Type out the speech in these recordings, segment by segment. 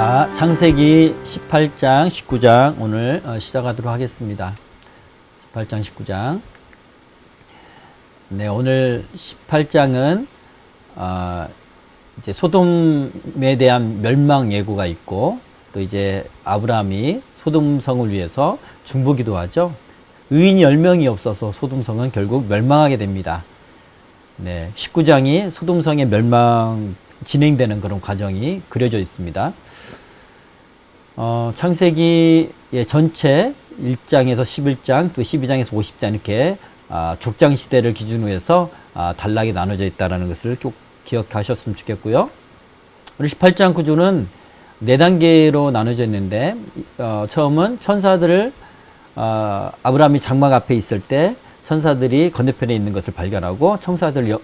자, 창세기 18장, 19장 오늘 시작하도록 하겠습니다. 18장, 19장. 네, 오늘 18장은 이제 소돔에 대한 멸망 예고가 있고, 또 이제 아브라함이 소돔성을 위해서 중보기도하죠. 의인이 10명이 없어서 소돔성은 결국 멸망하게 됩니다. 네, 19장이 소돔성의 멸망 진행되는 그런 과정이 그려져 있습니다. 창세기 전체 1장에서 11장, 또 12장에서 50장 이렇게 족장 시대를 기준으로 해서 단락이 나눠져 있다는 것을 꼭 기억하셨으면 좋겠고요. 우리 18장 구조는 4단계로 나눠져 있는데, 처음은 천사들을 아브라함이 장막 앞에 있을 때 천사들이 건너편에 있는 것을 발견하고 천사들을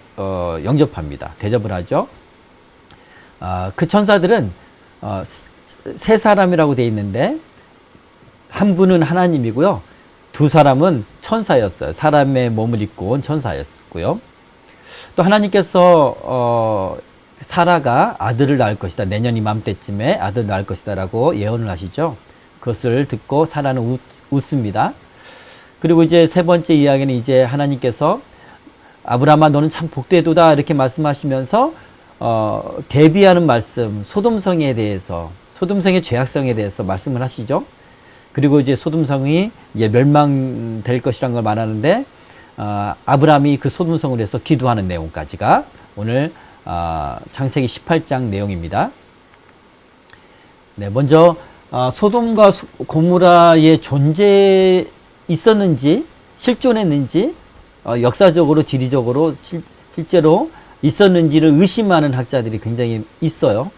영접합니다. 대접을 하죠. 그 천사들은 세 사람이라고 되어 있는데, 한 분은 하나님이고요, 두 사람은 천사였어요. 사람의 몸을 입고 온 천사였고요. 또 하나님께서 사라가 아들을 낳을 것이다, 내년 이맘때쯤에 아들을 낳을 것이다 라고 예언을 하시죠. 그것을 듣고 사라는 웃습니다. 그리고 이제 세 번째 이야기는 이제 하나님께서 아브라함아 너는 참 복되도다 이렇게 말씀하시면서 대비하는 말씀, 소돔성에 대해서, 소돔성의 죄악성에 대해서 말씀을 하시죠. 그리고 이제 소돔성이 이제 멸망될 것이라는 걸 말하는데, 아브라함이 그 소돔성을 위해서 기도하는 내용까지가 오늘 창세기 18장 내용입니다. 네, 먼저 소돔과 고모라의 존재 있었는지, 실존했는지, 역사적으로, 지리적으로 실제로 있었는지를 의심하는 학자들이 굉장히 있어요.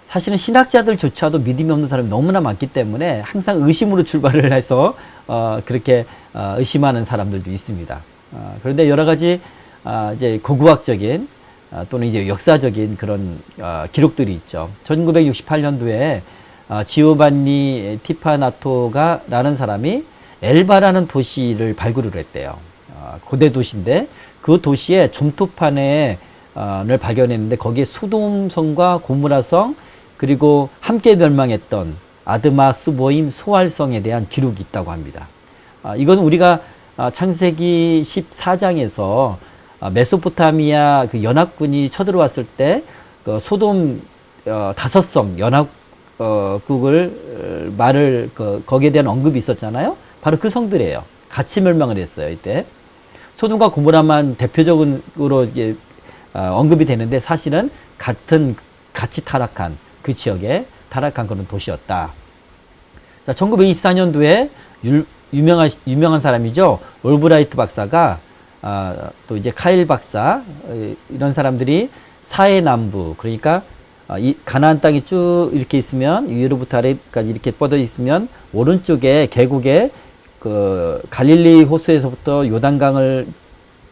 사실은 신학자들조차도 믿음이 없는 사람이 너무나 많기 때문에 항상 의심으로 출발을 해서 그렇게 의심하는 사람들도 있습니다. 그런데 여러 가지 이제 고고학적인 또는 이제 역사적인 그런 기록들이 있죠. 1968년도에 지오반니 티파나토가 라는 사람이 엘바라는 도시를 발굴을 했대요. 고대 도시인데 그 도시에 점토판을 발견했는데, 거기에 소돔성과 고모라성, 그리고 함께 멸망했던 아드마 스보임 소알성에 대한 기록이 있다고 합니다. 이건 우리가 창세기 14장에서 메소포타미아 그 연합군이 쳐들어왔을 때 그 소돔 5성 연합국을 거기에 대한 언급이 있었잖아요. 바로 그 성들이에요. 같이 멸망을 했어요. 이때 소돔과 고모라만 대표적으로 이게 언급이 되는데, 사실은 같이 타락한, 그 지역에 타락한 그런 도시였다. 자, 1924년도에 유명한 사람이죠. 올브라이트 박사가 또 이제 카일 박사, 이런 사람들이 사해 남부, 그러니까 이 가나안 땅이 쭉 이렇게 있으면, 위로부터 아래까지 이렇게 뻗어 있으면 오른쪽에 계곡에 그 갈릴리 호수에서부터 요단강으로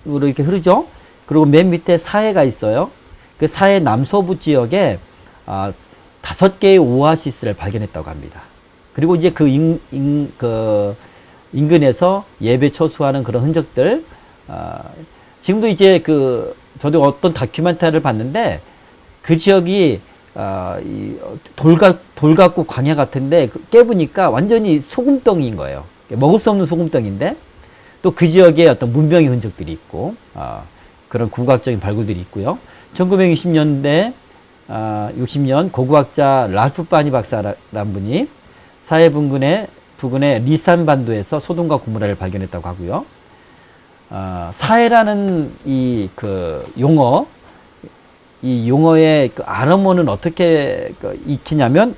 이렇게 흐르죠. 그리고 맨 밑에 사해가 있어요. 그 사해 남서부 지역에 5개의 오아시스를 발견했다고 합니다. 그리고 이제 그 인근에서 예배 처수하는 그런 흔적들, 지금도 이제 저도 어떤 다큐멘터리를 봤는데, 그 지역이 돌갖고 광야 같은데 깨보니까 완전히 소금덩이인 거예요. 먹을 수 없는 소금덩인데, 또 그 지역에 어떤 문명의 흔적들이 있고, 그런 국악적인 발굴들이 있고요. 1960년대, 60년 고고학자 랄프 바니 박사라는 분이 사해 부근의 리산 반도에서 소돔과 고모라를 발견했다고 하고요. 사해라는 이 용어의 그 아람어는 어떻게 익히냐면,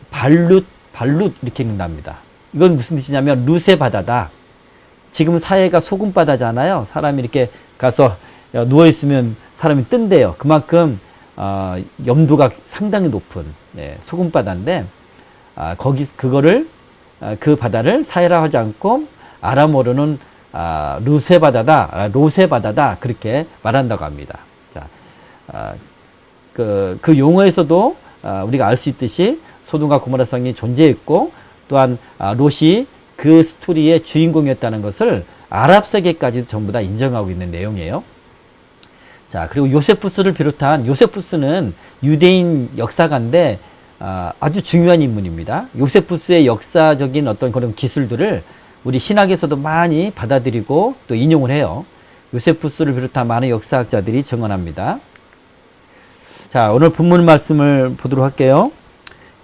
발룻 이렇게 읽는답니다. 이건 무슨 뜻이냐면 룻의 바다다. 지금 사해가 소금 바다잖아요. 사람이 이렇게 가서 누워있으면 사람이 뜬대요. 그만큼 염도가 상당히 높은 소금 바다인데, 그 바다를 사해라 하지 않고 아람어로는 룻의 바다다, 롯의 바다다, 그렇게 말한다고 합니다. 자, 그 용어에서도 우리가 알 수 있듯이 소돔과 고모라성이 존재했고, 또한 롯이 그 스토리의 주인공이었다는 것을 아랍 세계까지 전부 다 인정하고 있는 내용이에요. 자, 그리고 요세푸스를 비롯한, 요세푸스는 유대인 역사가인데 아주 중요한 인물입니다. 요세푸스의 역사적인 어떤 그런 기술들을 우리 신학에서도 많이 받아들이고 또 인용을 해요. 요세푸스를 비롯한 많은 역사학자들이 증언합니다. 자, 오늘 본문 말씀을 보도록 할게요.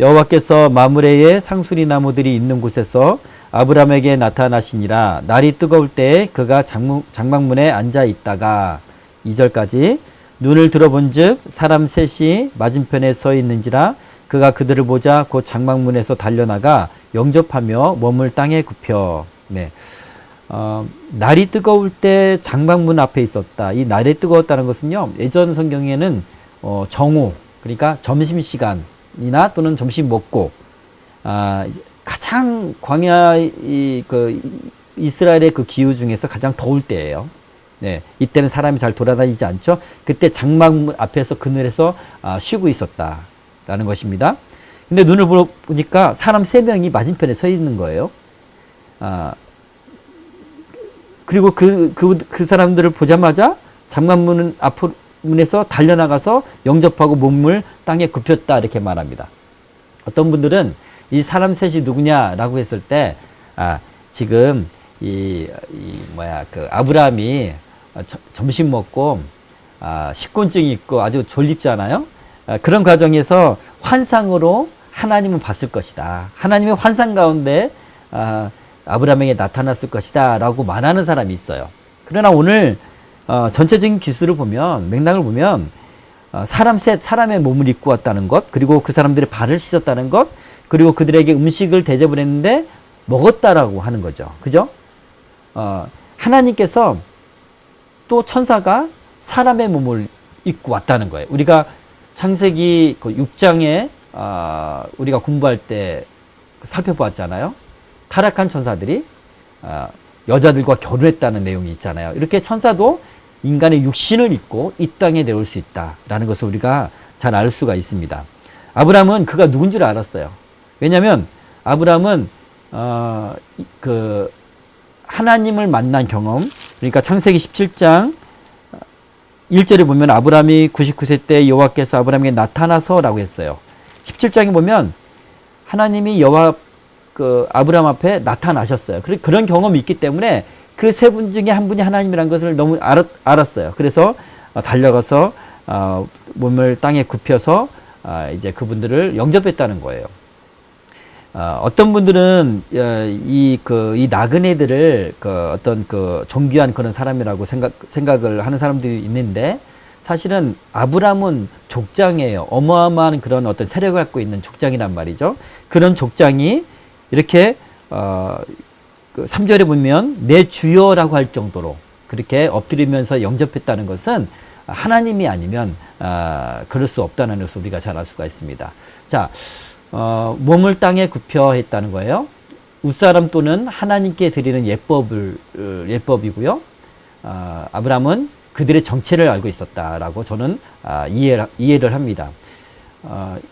여호와께서 마므레의 상수리 나무들이 있는 곳에서 아브람에게 나타나시니라. 날이 뜨거울 때에 그가 장막문에 앉아 있다가 2절까지 눈을 들어본즉 사람 셋이 맞은편에 서 있는지라. 그가 그들을 보자 곧 장막문에서 달려나가 영접하며 몸을 땅에 굽혀. 네. 날이 뜨거울 때 장막문 앞에 있었다. 이 날이 뜨거웠다는 것은요, 예전 성경에는 정오, 그러니까 점심시간이나 또는 점심 먹고 가장 광야 이스라엘의 그 기후 중에서 가장 더울 때예요. 네, 이때는 사람이 잘 돌아다니지 않죠. 그때 장막문 앞에서 그늘에서 쉬고 있었다라는 것입니다. 근데 눈을 보니까 사람 3명이 맞은편에 서 있는 거예요. 그리고 그 사람들을 보자마자 장막문에서 달려나가서 영접하고 몸을 땅에 굽혔다 이렇게 말합니다. 어떤 분들은 이 사람 셋이 누구냐라고 했을 때 지금 아브라함이 점심 먹고 식곤증이 있고 아주 졸립잖아요. 그런 과정에서 환상으로 하나님을 봤을 것이다. 하나님의 환상 가운데 아브라함에게 나타났을 것이다 라고 말하는 사람이 있어요. 그러나 오늘 전체적인 기술을 보면, 맥락을 보면 사람의 몸을 입고 왔다는 것, 그리고 그 사람들의 발을 씻었다는 것, 그리고 그들에게 음식을 대접을 했는데 먹었다라고 하는 거죠. 그죠? 하나님께서 또 천사가 사람의 몸을 입고 왔다는 거예요. 우리가 창세기 6장에 우리가 공부할 때 살펴보았잖아요. 타락한 천사들이 여자들과 결혼했다는 내용이 있잖아요. 이렇게 천사도 인간의 육신을 입고 이 땅에 내올 수 있다라는 것을 우리가 잘 알 수가 있습니다. 아브라함은 그가 누군지를 알았어요. 왜냐하면 아브라함은 하나님을 만난 경험, 그러니까 창세기 17장 1절에 보면 아브라함이 99세 때 여호와께서 아브라함에게 나타나서라고 했어요. 17장에 보면 하나님이 아브라함 앞에 나타나셨어요. 그런 경험이 있기 때문에 그 세 분 중에 한 분이 하나님이라는 것을 너무 알았어요. 그래서 달려가서 몸을 땅에 굽혀서 이제 그분들을 영접했다는 거예요. 어떤 분들은 이 나그네들을 어떤 존귀한 그런 사람이라고 생각을 하는 사람들이 있는데, 사실은 아브라함은 족장이에요. 어마어마한 그런 어떤 세력을 갖고 있는 족장이란 말이죠. 그런 족장이 이렇게 3절에 보면 내 주여라고 할 정도로 그렇게 엎드리면서 영접했다는 것은 하나님이 아니면 그럴 수 없다는 것을 우리가 잘 알 수가 있습니다. 자, 몸을 땅에 굽혀 했다는 거예요. 웃사람 또는 하나님께 드리는 예법이고요. 아브라함은 그들의 정체를 알고 있었다라고 저는 이해를 합니다.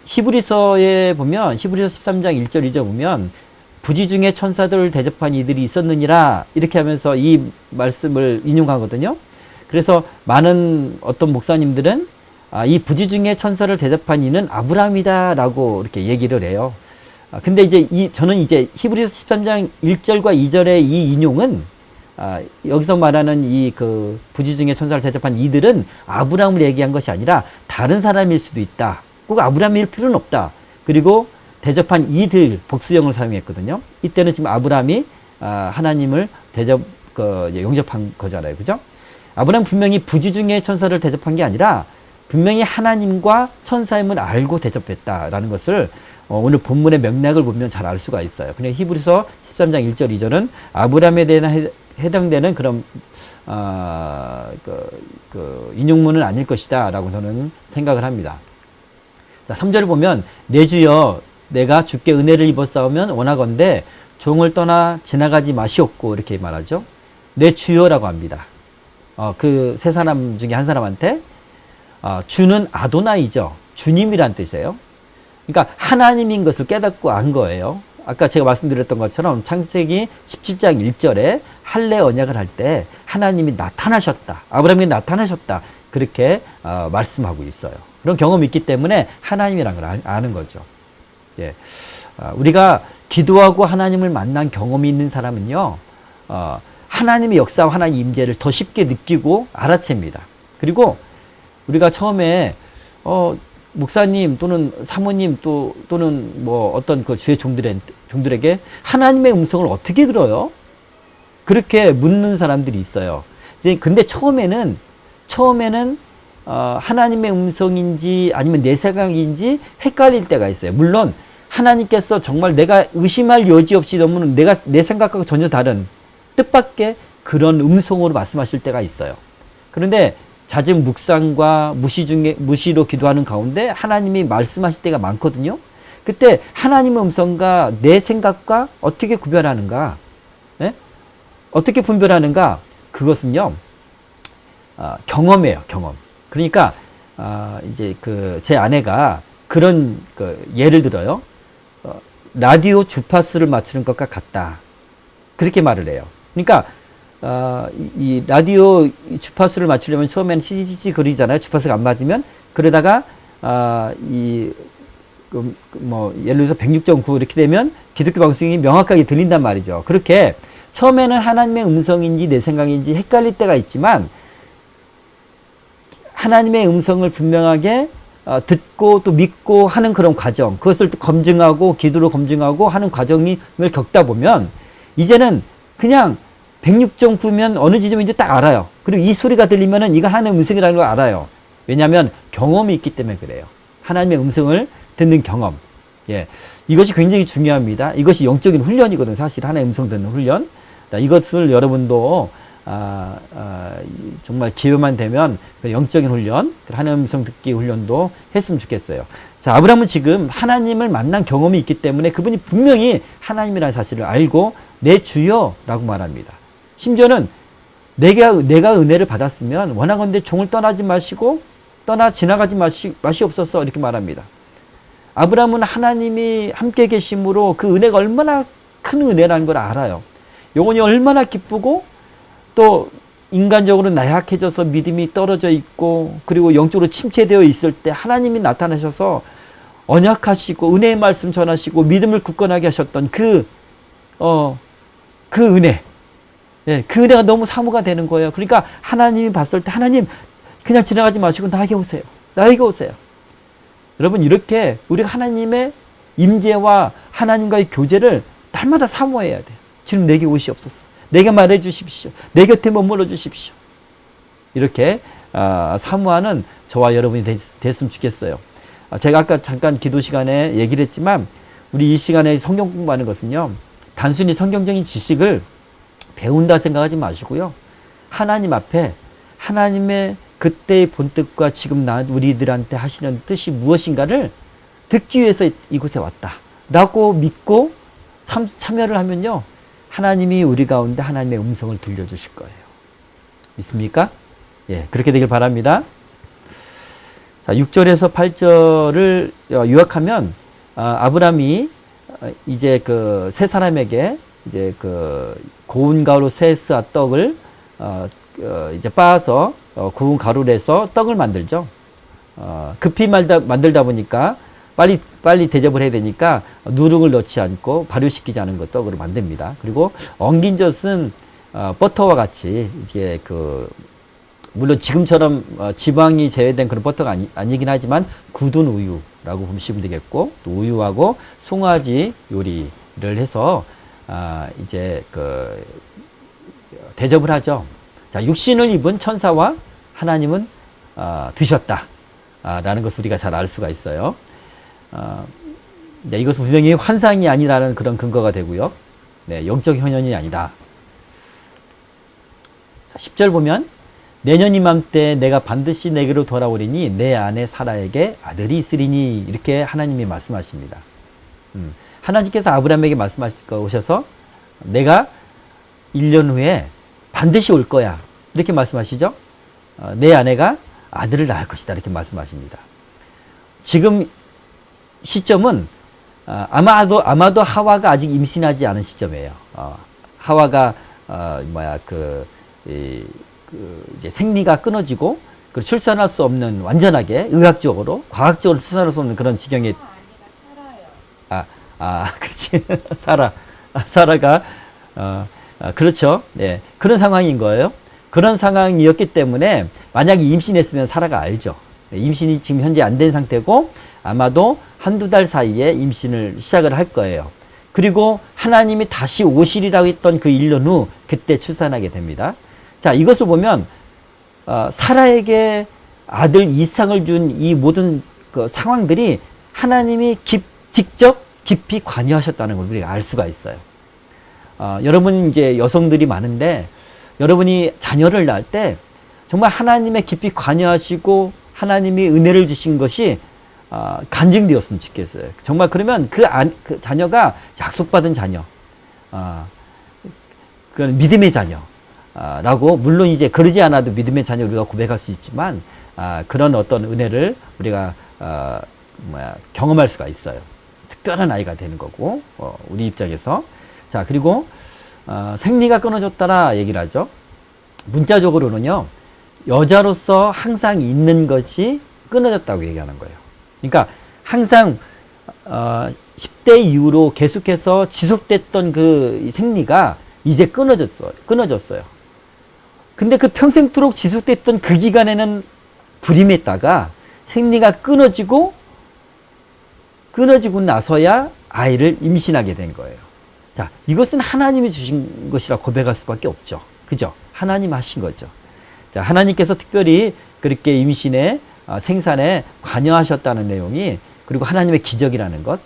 히브리서에 보면, 히브리서 13장 1절 2절 보면 부지 중에 천사들을 대접한 이들이 있었느니라 이렇게 하면서 이 말씀을 인용하거든요. 그래서 많은 어떤 목사님들은 이 부지 중에 천사를 대접한 이는 아브라함이다라고 이렇게 얘기를 해요. 근데 이제 저는 이제 히브리서 13장 1절과 2절의 이 인용은 여기서 말하는 부지 중에 천사를 대접한 이들은 아브라함을 얘기한 것이 아니라 다른 사람일 수도 있다. 꼭 아브라함일 필요는 없다. 그리고 대접한 이들 복수형을 사용했거든요. 이때는 지금 아브라함이 하나님을 영접한 거잖아요. 그죠? 아브라함은 분명히 부지 중에 천사를 대접한 게 아니라 분명히 하나님과 천사임을 알고 대접했다라는 것을 오늘 본문의 맥락을 보면 잘 알 수가 있어요. 그냥 히브리서 13장 1절 2절은 아브라함에 대한 해당되는 그런 인용문은 아닐 것이다 라고 저는 생각을 합니다. 자, 3절을 보면 내 주여 내가 주께 은혜를 입었사오면 원하건대 종을 떠나 지나가지 마시옵고 이렇게 말하죠. 내 주여라고 합니다. 그 세 사람 중에 한 사람한테 주는 아도나이죠. 주님이란 뜻이에요. 그러니까 하나님인 것을 깨닫고 안 거예요. 아까 제가 말씀드렸던 것처럼 창세기 17장 1절에 할례 언약을 할 때 하나님이 나타나셨다. 아브라함이 나타나셨다. 그렇게 말씀하고 있어요. 그런 경험이 있기 때문에 하나님이라는 걸 아는 거죠. 예. 우리가 기도하고 하나님을 만난 경험이 있는 사람은요, 하나님의 역사와 하나님의 임재를 더 쉽게 느끼고 알아챕니다. 그리고 우리가 처음에 목사님 또는 사모님 또는 뭐 어떤 그 주의 종들에게 하나님의 음성을 어떻게 들어요? 그렇게 묻는 사람들이 있어요. 근데 처음에는 하나님의 음성인지 아니면 내 생각인지 헷갈릴 때가 있어요. 물론 하나님께서 정말 내가 의심할 여지 없이 너무 내 생각과 전혀 다른 뜻밖의 그런 음성으로 말씀하실 때가 있어요. 그런데 잦은 묵상과 무시로 기도하는 가운데 하나님이 말씀하실 때가 많거든요. 그때 하나님의 음성과 내 생각과 어떻게 구별하는가? 네? 어떻게 분별하는가? 그것은요, 경험이에요, 경험. 그러니까, 이제 제 아내가 그런, 예를 들어요. 라디오 주파수를 맞추는 것과 같다. 그렇게 말을 해요. 그러니까, 이 라디오 주파수를 맞추려면 처음에는 찌찌찌 거리잖아요. 주파수가 안 맞으면. 그러다가, 예를 들어서 106.9 이렇게 되면 기독교 방송이 명확하게 들린단 말이죠. 그렇게 처음에는 하나님의 음성인지 내 생각인지 헷갈릴 때가 있지만, 하나님의 음성을 분명하게 듣고 또 믿고 하는 그런 과정, 그것을 또 검증하고 기도로 검증하고 하는 과정을 겪다 보면 이제는 그냥 106.9면 어느 지점인지 딱 알아요. 그리고 이 소리가 들리면은 이건 하나님의 음성이라는 걸 알아요. 왜냐하면 경험이 있기 때문에 그래요. 하나님의 음성을 듣는 경험. 예, 이것이 굉장히 중요합니다. 이것이 영적인 훈련이거든요. 사실 하나님의 음성 듣는 훈련. 이것을 여러분도 정말 기회만 되면 영적인 훈련, 하나님의 음성 듣기 훈련도 했으면 좋겠어요. 자, 아브라함은 지금 하나님을 만난 경험이 있기 때문에 그분이 분명히 하나님이라는 사실을 알고 내 주여라고 말합니다. 심지어는 내가 은혜를 받았으면 원하건대 종을 떠나지 마시고 지나가지 마시옵소서 이렇게 말합니다. 아브라함은 하나님이 함께 계심으로 그 은혜가 얼마나 큰 은혜라는 걸 알아요. 영혼이 얼마나 기쁘고 또 인간적으로 나약해져서 믿음이 떨어져 있고 그리고 영적으로 침체되어 있을 때 하나님이 나타나셔서 언약하시고 은혜의 말씀 전하시고 믿음을 굳건하게 하셨던 그 은혜. 예, 그 은혜가 너무 사모가 되는 거예요. 그러니까 하나님이 봤을 때 하나님 그냥 지나가지 마시고 나에게 오세요. 나에게 오세요. 여러분 이렇게 우리가 하나님의 임재와 하나님과의 교제를 날마다 사모해야 돼요. 지금 내게 오시옵소서. 내게 말해 주십시오. 내 곁에 머물러 주십시오. 이렇게 사모하는 저와 여러분이 됐으면 좋겠어요. 제가 아까 잠깐 기도 시간에 얘기를 했지만 우리 이 시간에 성경 공부하는 것은요. 단순히 성경적인 지식을 배운다 생각하지 마시고요. 하나님 앞에 하나님의 그때의 본뜻과 지금 우리들한테 하시는 뜻이 무엇인가를 듣기 위해서 이곳에 왔다 라고 믿고 참여를 하면요. 하나님이 우리 가운데 하나님의 음성을 들려주실 거예요. 믿습니까? 예, 그렇게 되길 바랍니다. 자, 6절에서 8절을 요약하면 아브라함이 이제 그 세 사람에게 이제 그 고운 가루로 세스와 떡을 이제 빻아서 고운 가루로 해서 떡을 만들죠. 급히 만들다 보니까 빨리 대접을 해야 되니까 누룩을 넣지 않고 발효시키지 않은 것 떡으로 만듭니다. 그리고 엉긴 젖은 버터와 같이 이제 물론 지금처럼 지방이 제외된 그런 버터가 아니긴 하지만 굳은 우유라고 보시면 되겠고 또 우유하고 송아지 요리를 해서 이제 대접을 하죠. 자, 육신을 입은 천사와 하나님은 드셨다 라는 것을 우리가 잘 알 수가 있어요. 이것은 분명히 환상이 아니라는 그런 근거가 되고요. 네, 영적 현현이 아니다. 10절 보면 내년 이맘때 내가 반드시 내게로 돌아오리니 내 아내 사라에게 아들이 있으리니 이렇게 하나님이 말씀하십니다. 하나님께서 아브라함에게 오셔서 내가 1년 후에 반드시 올 거야 이렇게 말씀하시죠. 내 아내가 아들을 낳을 것이다 이렇게 말씀하십니다. 지금 시점은 아마도 하와가 아직 임신하지 않은 시점이에요. 하와가 이제 생리가 끊어지고 출산할 수 없는, 완전하게 의학적으로 과학적으로 출산할 수 없는 그런 지경에 그렇지. 사라가 그렇죠. 네, 그런 상황인 거예요. 그런 상황이었기 때문에 만약에 임신했으면 사라가 알죠. 임신이 지금 현재 안 된 상태고 아마도 한두 달 사이에 임신을 시작을 할 거예요. 그리고 하나님이 다시 오시리라고 했던 그 1년 후 그때 출산하게 됩니다. 자, 이것을 보면 사라에게 아들 이삭을 준 이 모든 그 상황들이 하나님이 직접 깊이 관여하셨다는 걸 우리가 알 수가 있어요. 여러분 이제 여성들이 많은데 여러분이 자녀를 낳을 때 정말 하나님의 깊이 관여하시고 하나님이 은혜를 주신 것이 간증되었으면 좋겠어요. 정말 그러면 그 자녀가 약속받은 자녀, 그건 믿음의 자녀, 라고 물론 이제 그러지 않아도 믿음의 자녀 우리가 고백할 수 있지만 그런 어떤 은혜를 우리가 경험할 수가 있어요. 특별한 아이가 되는 거고 우리 입장에서. 자, 그리고 생리가 끊어졌다라 얘기를 하죠. 문자적으로는요, 여자로서 항상 있는 것이 끊어졌다고 얘기하는 거예요. 그러니까 항상 10대 이후로 계속해서 지속됐던 그 생리가 이제 끊어졌어요. 근데 그 평생토록 지속됐던 그 기간에는 불임했다가 생리가 끊어지고 나서야 아이를 임신하게 된 거예요. 자, 이것은 하나님이 주신 것이라 고백할 수밖에 없죠. 그죠? 하나님 하신 거죠. 자, 하나님께서 특별히 그렇게 임신에 생산에 관여하셨다는 내용이, 그리고 하나님의 기적이라는 것,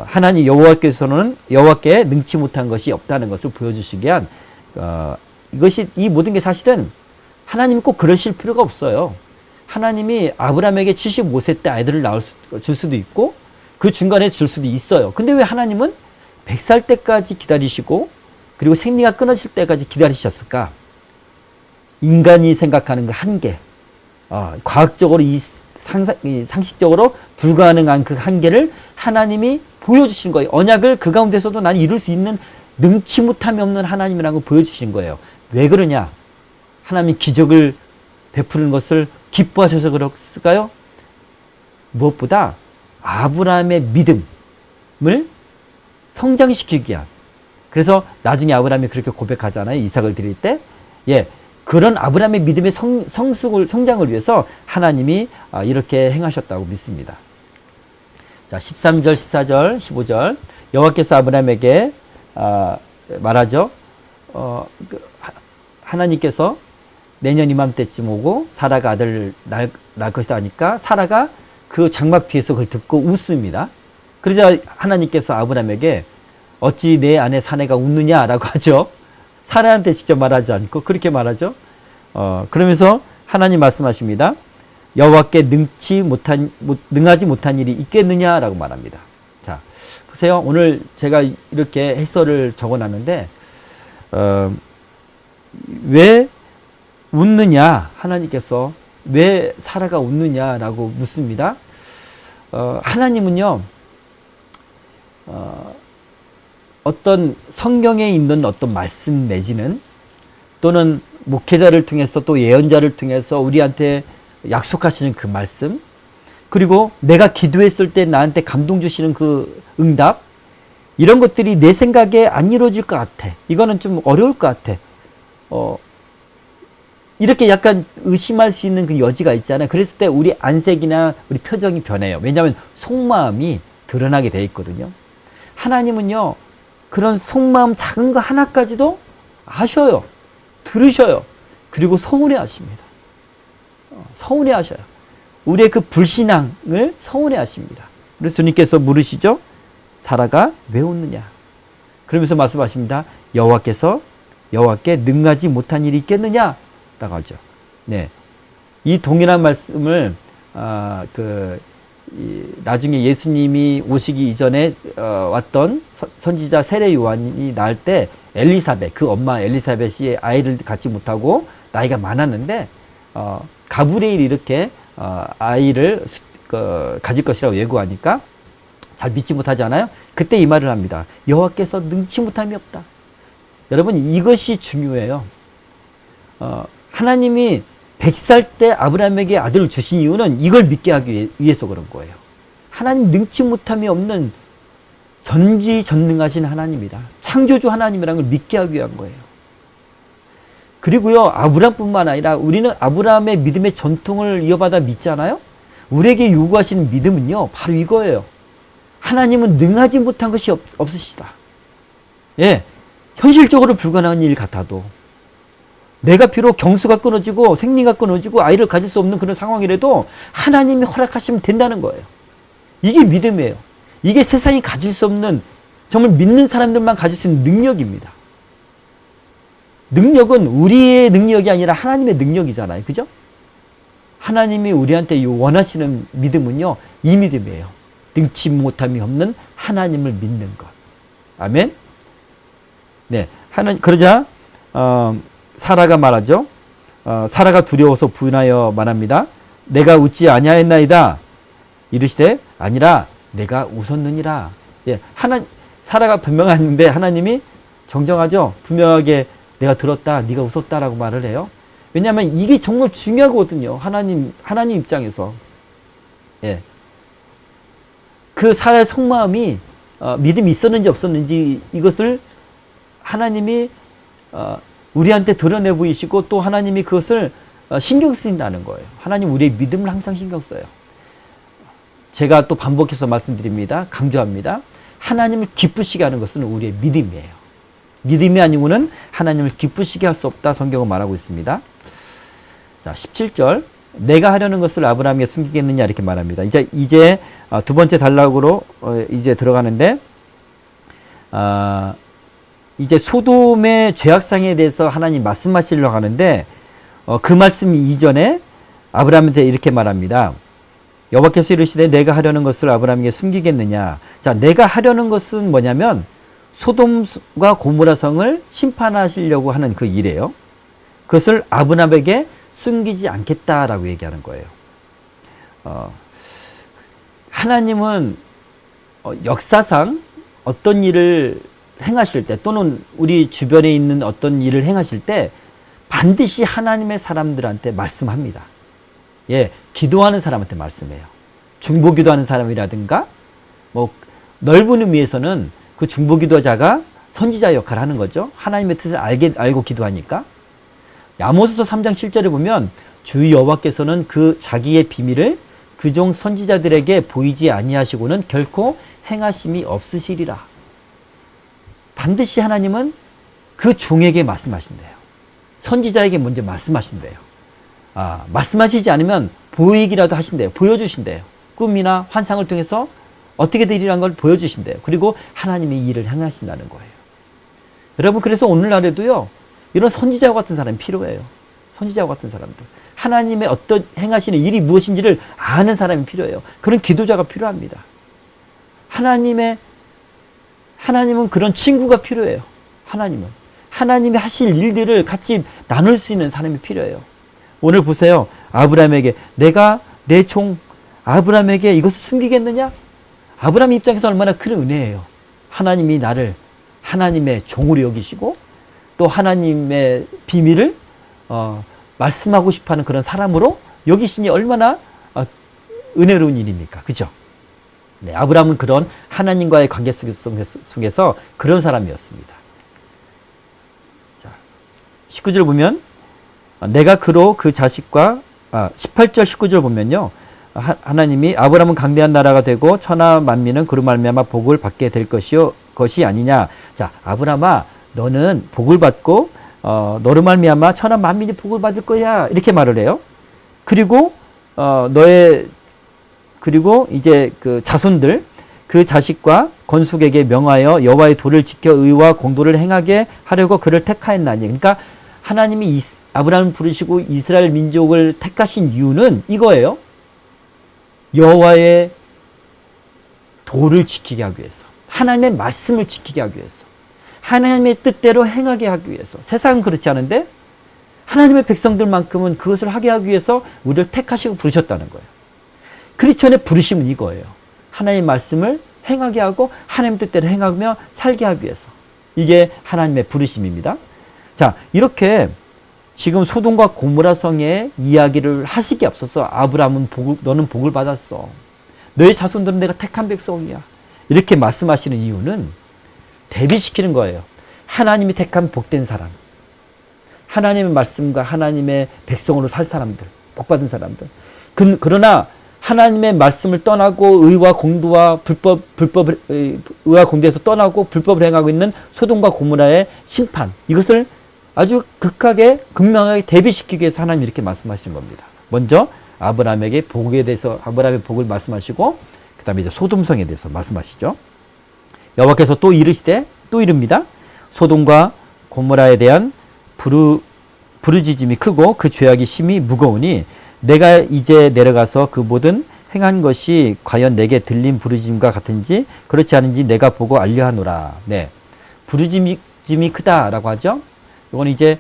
하나님 여호와께 능치 못한 것이 없다는 것을 보여주시기 위한 이 모든 게 사실은 하나님이 꼭 그러실 필요가 없어요. 하나님이 아브라함에게 75세 때 아이들을 줄 수도 있고 그 중간에 줄 수도 있어요. 근데 왜 하나님은 100살 때까지 기다리시고 그리고 생리가 끊어질 때까지 기다리셨을까? 인간이 생각하는 그 한계, 과학적으로 상식적으로 불가능한 그 한계를 하나님이 보여주신 거예요. 언약을 그 가운데서도 나는 이룰 수 있는 능치 못함이 없는 하나님이라고 보여주신 거예요. 왜 그러냐? 하나님이 기적을 베푸는 것을 기뻐하셔서 그랬을까요? 무엇보다 아브라함의 믿음을 성장시키기 위한. 그래서 나중에 아브라함이 그렇게 고백하잖아요. 이삭을 드릴 때. 그런 아브라함의 믿음의 성장을 위해서 하나님이 이렇게 행하셨다고 믿습니다. 자, 13절, 14절, 15절. 여호와께서 아브라함에게 말하죠. 하나님께서 내년 이맘때쯤 오고 사라가 아들을 낳을 것이다 하니까 사라가 그 장막 뒤에서 그걸 듣고 웃습니다. 그러자 하나님께서 아브라함에게 어찌 내 아내 사내가 웃느냐라고 하죠. 사라한테 직접 말하지 않고 그렇게 말하죠. 그러면서 하나님 말씀하십니다. 여호와께 능하지 못한 일이 있겠느냐라고 말합니다. 자, 보세요. 오늘 제가 이렇게 해설을 적어놨는데 왜 웃느냐, 하나님께서 왜 사라가 웃느냐라고 묻습니다. 하나님은요, 어떤 성경에 있는 어떤 말씀 내지는 또는 목회자를 통해서 또 예언자를 통해서 우리한테 약속하시는 그 말씀, 그리고 내가 기도했을 때 나한테 감동 주시는 그 응답, 이런 것들이 내 생각에 안 이루어질 것 같아. 이거는 좀 어려울 것 같아. 이렇게 약간 의심할 수 있는 그 여지가 있잖아요. 그랬을 때 우리 안색이나 우리 표정이 변해요. 왜냐하면 속마음이 드러나게 돼 있거든요. 하나님은요, 그런 속마음 작은 거 하나까지도 아셔요. 들으셔요. 그리고 서운해 하십니다. 서운해 하셔요. 우리의 그 불신앙을 서운해 하십니다. 그래서 주님께서 물으시죠. 사라가 왜 웃느냐? 그러면서 말씀하십니다. 여호와께 능하지 못한 일이 있겠느냐? 라고 하죠. 네. 이 동일한 말씀을, 나중에 예수님이 오시기 이전에, 왔던 선지자 세례 요한이 낳을 때 엘리사벳, 그 엄마 엘리사벳이 아이를 갖지 못하고 나이가 많았는데, 가브리엘이 이렇게, 아이를 가질 것이라고 예고하니까 잘 믿지 못하잖아요. 그때 이 말을 합니다. 여호와께서 능치 못함이 없다. 여러분, 이것이 중요해요. 하나님이 100살 때 아브라함에게 아들을 주신 이유는 이걸 믿게 하기 위해서 그런 거예요. 하나님 능치 못함이 없는 전지전능하신 하나님이다. 창조주 하나님이라는 걸 믿게 하기 위한 거예요. 그리고요, 아브라함뿐만 아니라 우리는 아브라함의 믿음의 전통을 이어받아 믿잖아요. 우리에게 요구하시는 믿음은요, 바로 이거예요. 하나님은 능하지 못한 것이 없으시다. 예, 현실적으로 불가능한 일 같아도, 내가 비록 경수가 끊어지고 생리가 끊어지고 아이를 가질 수 없는 그런 상황이라도 하나님이 허락하시면 된다는 거예요. 이게 믿음이에요. 이게 세상이 가질 수 없는, 정말 믿는 사람들만 가질 수 있는 능력입니다. 능력은 우리의 능력이 아니라 하나님의 능력이잖아요. 그죠? 하나님이 우리한테 원하시는 믿음은요, 이 믿음이에요. 능치 못함이 없는 하나님을 믿는 것. 아멘? 네. 그러자, 사라가 말하죠. 사라가 두려워서 부인하여 말합니다. 내가 웃지 아니하였나이다. 이르시되 아니라 내가 웃었느니라. 예, 사라가 변명하는데 하나님이 정정하죠. 분명하게 내가 들었다, 네가 웃었다라고 말을 해요. 왜냐하면 이게 정말 중요하거든요. 하나님 입장에서. 예. 그 사라의 속마음이 믿음이 있었는지 없었는지 이것을 하나님이 우리한테 드러내 보이시고 또 하나님이 그것을 신경 쓰인다는 거예요. 하나님 우리의 믿음을 항상 신경 써요. 제가 또 반복해서 말씀드립니다. 강조합니다. 하나님을 기쁘시게 하는 것은 우리의 믿음이에요. 믿음이 아니고는 하나님을 기쁘시게 할 수 없다. 성경은 말하고 있습니다. 자, 17절. 내가 하려는 것을 아브라함에게 숨기겠느냐 이렇게 말합니다. 이제 두 번째 단락으로 이제 들어가는데, 이제 소돔의 죄악상에 대해서 하나님 말씀하시려고 하는데, 그 말씀 이전에 아브라함한테 이렇게 말합니다. 여호와께서 이르시되 내가 하려는 것을 아브라함에게 숨기겠느냐. 자, 내가 하려는 것은 뭐냐면 소돔과 고모라 성을 심판하시려고 하는 그 일이에요. 그것을 아브라함에게 숨기지 않겠다라고 얘기하는 거예요. 하나님은 역사상 어떤 일을 행하실 때 또는 우리 주변에 있는 어떤 일을 행하실 때 반드시 하나님의 사람들한테 말씀합니다. 예, 기도하는 사람한테 말씀해요. 중보기도하는 사람이라든가 뭐 넓은 의미에서는 그 중보기도자가 선지자 역할을 하는 거죠. 하나님의 뜻을 알고 기도하니까. 아모스서 3장 7절에 보면 주 여호와께서는 그 자기의 비밀을 그 종 선지자들에게 보이지 아니하시고는 결코 행하심이 없으시리라. 반드시 하나님은 그 종에게 말씀하신대요. 선지자에게 먼저 말씀하신대요. 말씀하시지 않으면 보이기라도 하신대요. 보여주신대요. 꿈이나 환상을 통해서 어떻게 되리라는 걸 보여주신대요. 그리고 하나님이 이 일을 행하신다는 거예요. 여러분, 그래서 오늘날에도요, 이런 선지자와 같은 사람이 필요해요. 선지자와 같은 사람들. 하나님의 어떤 행하시는 일이 무엇인지를 아는 사람이 필요해요. 그런 기도자가 필요합니다. 하나님은 그런 친구가 필요해요. 하나님이 하실 일들을 같이 나눌 수 있는 사람이 필요해요. 오늘 보세요. 아브라함에게 내가 내 종 아브라함에게 이것을 숨기겠느냐? 아브라함 입장에서 얼마나 큰 은혜예요. 하나님이 나를 하나님의 종으로 여기시고 또 하나님의 비밀을 말씀하고 싶어하는 그런 사람으로 여기시니 얼마나 은혜로운 일입니까? 그죠? 네, 아브라함은 그런 하나님과의 관계 속에서 그런 사람이었습니다. 자, 19절 보면 내가 그로 그 자식과 18절 19절 보면요. 하나님이 아브라함은 강대한 나라가 되고 천하 만민은 그로 말미암아 복을 받게 될 것이 아니냐. 자, 아브라함아 너는 복을 받고 너로 말미암아 천하 만민이 복을 받을 거야. 이렇게 말을 해요. 그리고 그리고 이제 그 자손들 그 자식과 건숙에게 명하여 여호와의 도를 지켜 의와 공도를 행하게 하려고 그를 택하였나니. 그러니까 하나님이 아브라함을 부르시고 이스라엘 민족을 택하신 이유는 이거예요. 여호와의 도를 지키게 하기 위해서, 하나님의 말씀을 지키게 하기 위해서, 하나님의 뜻대로 행하게 하기 위해서. 세상은 그렇지 않은데 하나님의 백성들만큼은 그것을 하게 하기 위해서 우리를 택하시고 부르셨다는 거예요. 크리스천의 부르심은 이거예요. 하나님의 말씀을 행하게 하고 하나님 뜻대로 행하며 살게 하기 위해서. 이게 하나님의 부르심입니다. 자, 이렇게 지금 소돔과 고모라 성의 이야기를 하시기에 앞서서 아브라함은 너는 복을 받았어. 너의 자손들은 내가 택한 백성이야. 이렇게 말씀하시는 이유는 대비시키는 거예요. 하나님이 택한 복된 사람. 하나님의 말씀과 하나님의 백성으로 살 사람들. 복받은 사람들. 그러나 하나님의 말씀을 떠나고 의와 공도와 의와 공도에서 떠나고 불법을 행하고 있는 소돔과 고모라의 심판. 이것을 아주 극하게 극명하게 대비시키기 위해서 하나님이 이렇게 말씀하시는 겁니다. 먼저 아브라함에게 복에 대해서 아브라함의 복을 말씀하시고 그 다음에 이제 소돔성에 대해서 말씀하시죠. 여호와께서 또 이르시되 또 이릅니다. 소돔과 고모라에 대한 부르짖음이 크고 그 죄악이 심히 무거우니 내가 이제 내려가서 그 모든 행한 것이 과연 내게 들린 부르짖음과 같은지 그렇지 않은지 내가 보고 알려하노라. 네, 부르짖음이 크다라고 하죠. 이건 이제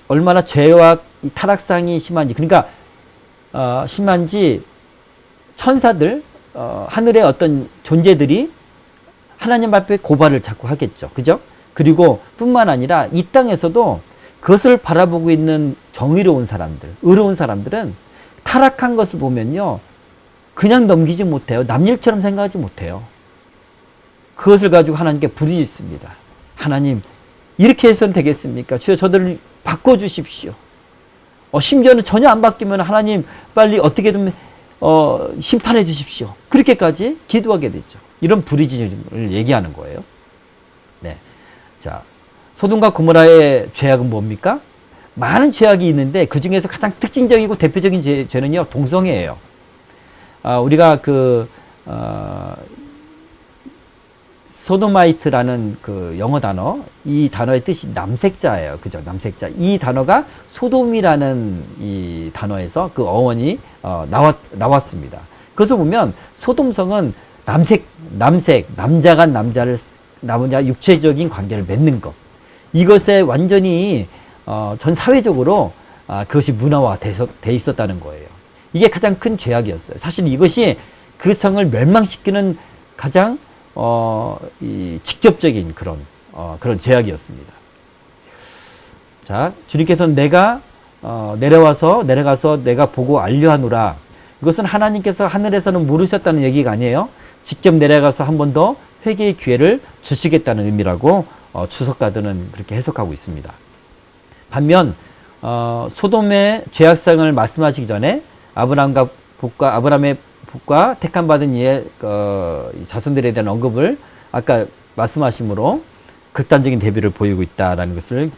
얼마나 죄와 타락상이 심한지, 그러니까 심한지 천사들, 하늘의 어떤 존재들이 하나님 앞에 고발을 자꾸 하겠죠. 그죠? 그리고 뿐만 아니라 이 땅에서도 그것을 바라보고 있는 정의로운 사람들, 의로운 사람들은 타락한 것을 보면요, 그냥 넘기지 못해요. 남일처럼 생각하지 못해요. 그것을 가지고 하나님께 부르짖습니다. 하나님, 이렇게 해서는 되겠습니까? 주여, 저들을 바꿔주십시오. 심지어는 전혀 안 바뀌면 하나님 빨리 어떻게든 심판해 주십시오. 그렇게까지 기도하게 되죠. 이런 부르짖음을 얘기하는 거예요. 네, 자, 소돔과 고모라의 죄악은 뭡니까? 많은 죄악이 있는데 그 중에서 가장 특징적이고 대표적인 죄는요, 동성애예요. 우리가 소도마이트라는 그 영어 단어, 이 단어의 뜻이 남색자예요. 그죠? 남색자. 이 단어가 소돔이라는 이 단어에서 그 어원이 나왔습니다. 그것을 보면 소돔성은 남자가 남자 육체적인 관계를 맺는 것. 이것에 완전히 전 사회적으로 그것이 문화화돼 있었다는 거예요. 이게 가장 큰 죄악이었어요. 사실 이것이 그 성을 멸망시키는 가장 직접적인 그런 죄악이었습니다. 자, 주님께서는 내가 내려가서 내가 보고 알려하노라. 이것은 하나님께서 하늘에서는 모르셨다는 얘기가 아니에요. 직접 내려가서 한 번 더 회개의 기회를 주시겠다는 의미라고 주석가들은 그렇게 해석하고 있습니다. 반면 소돔의 죄악성을 말씀하시기 전에 아브라함의 복과 택함받은 이의 자손들에 대한 언급을 아까 말씀하심으로 극단적인 대비를 보이고 있다는 것을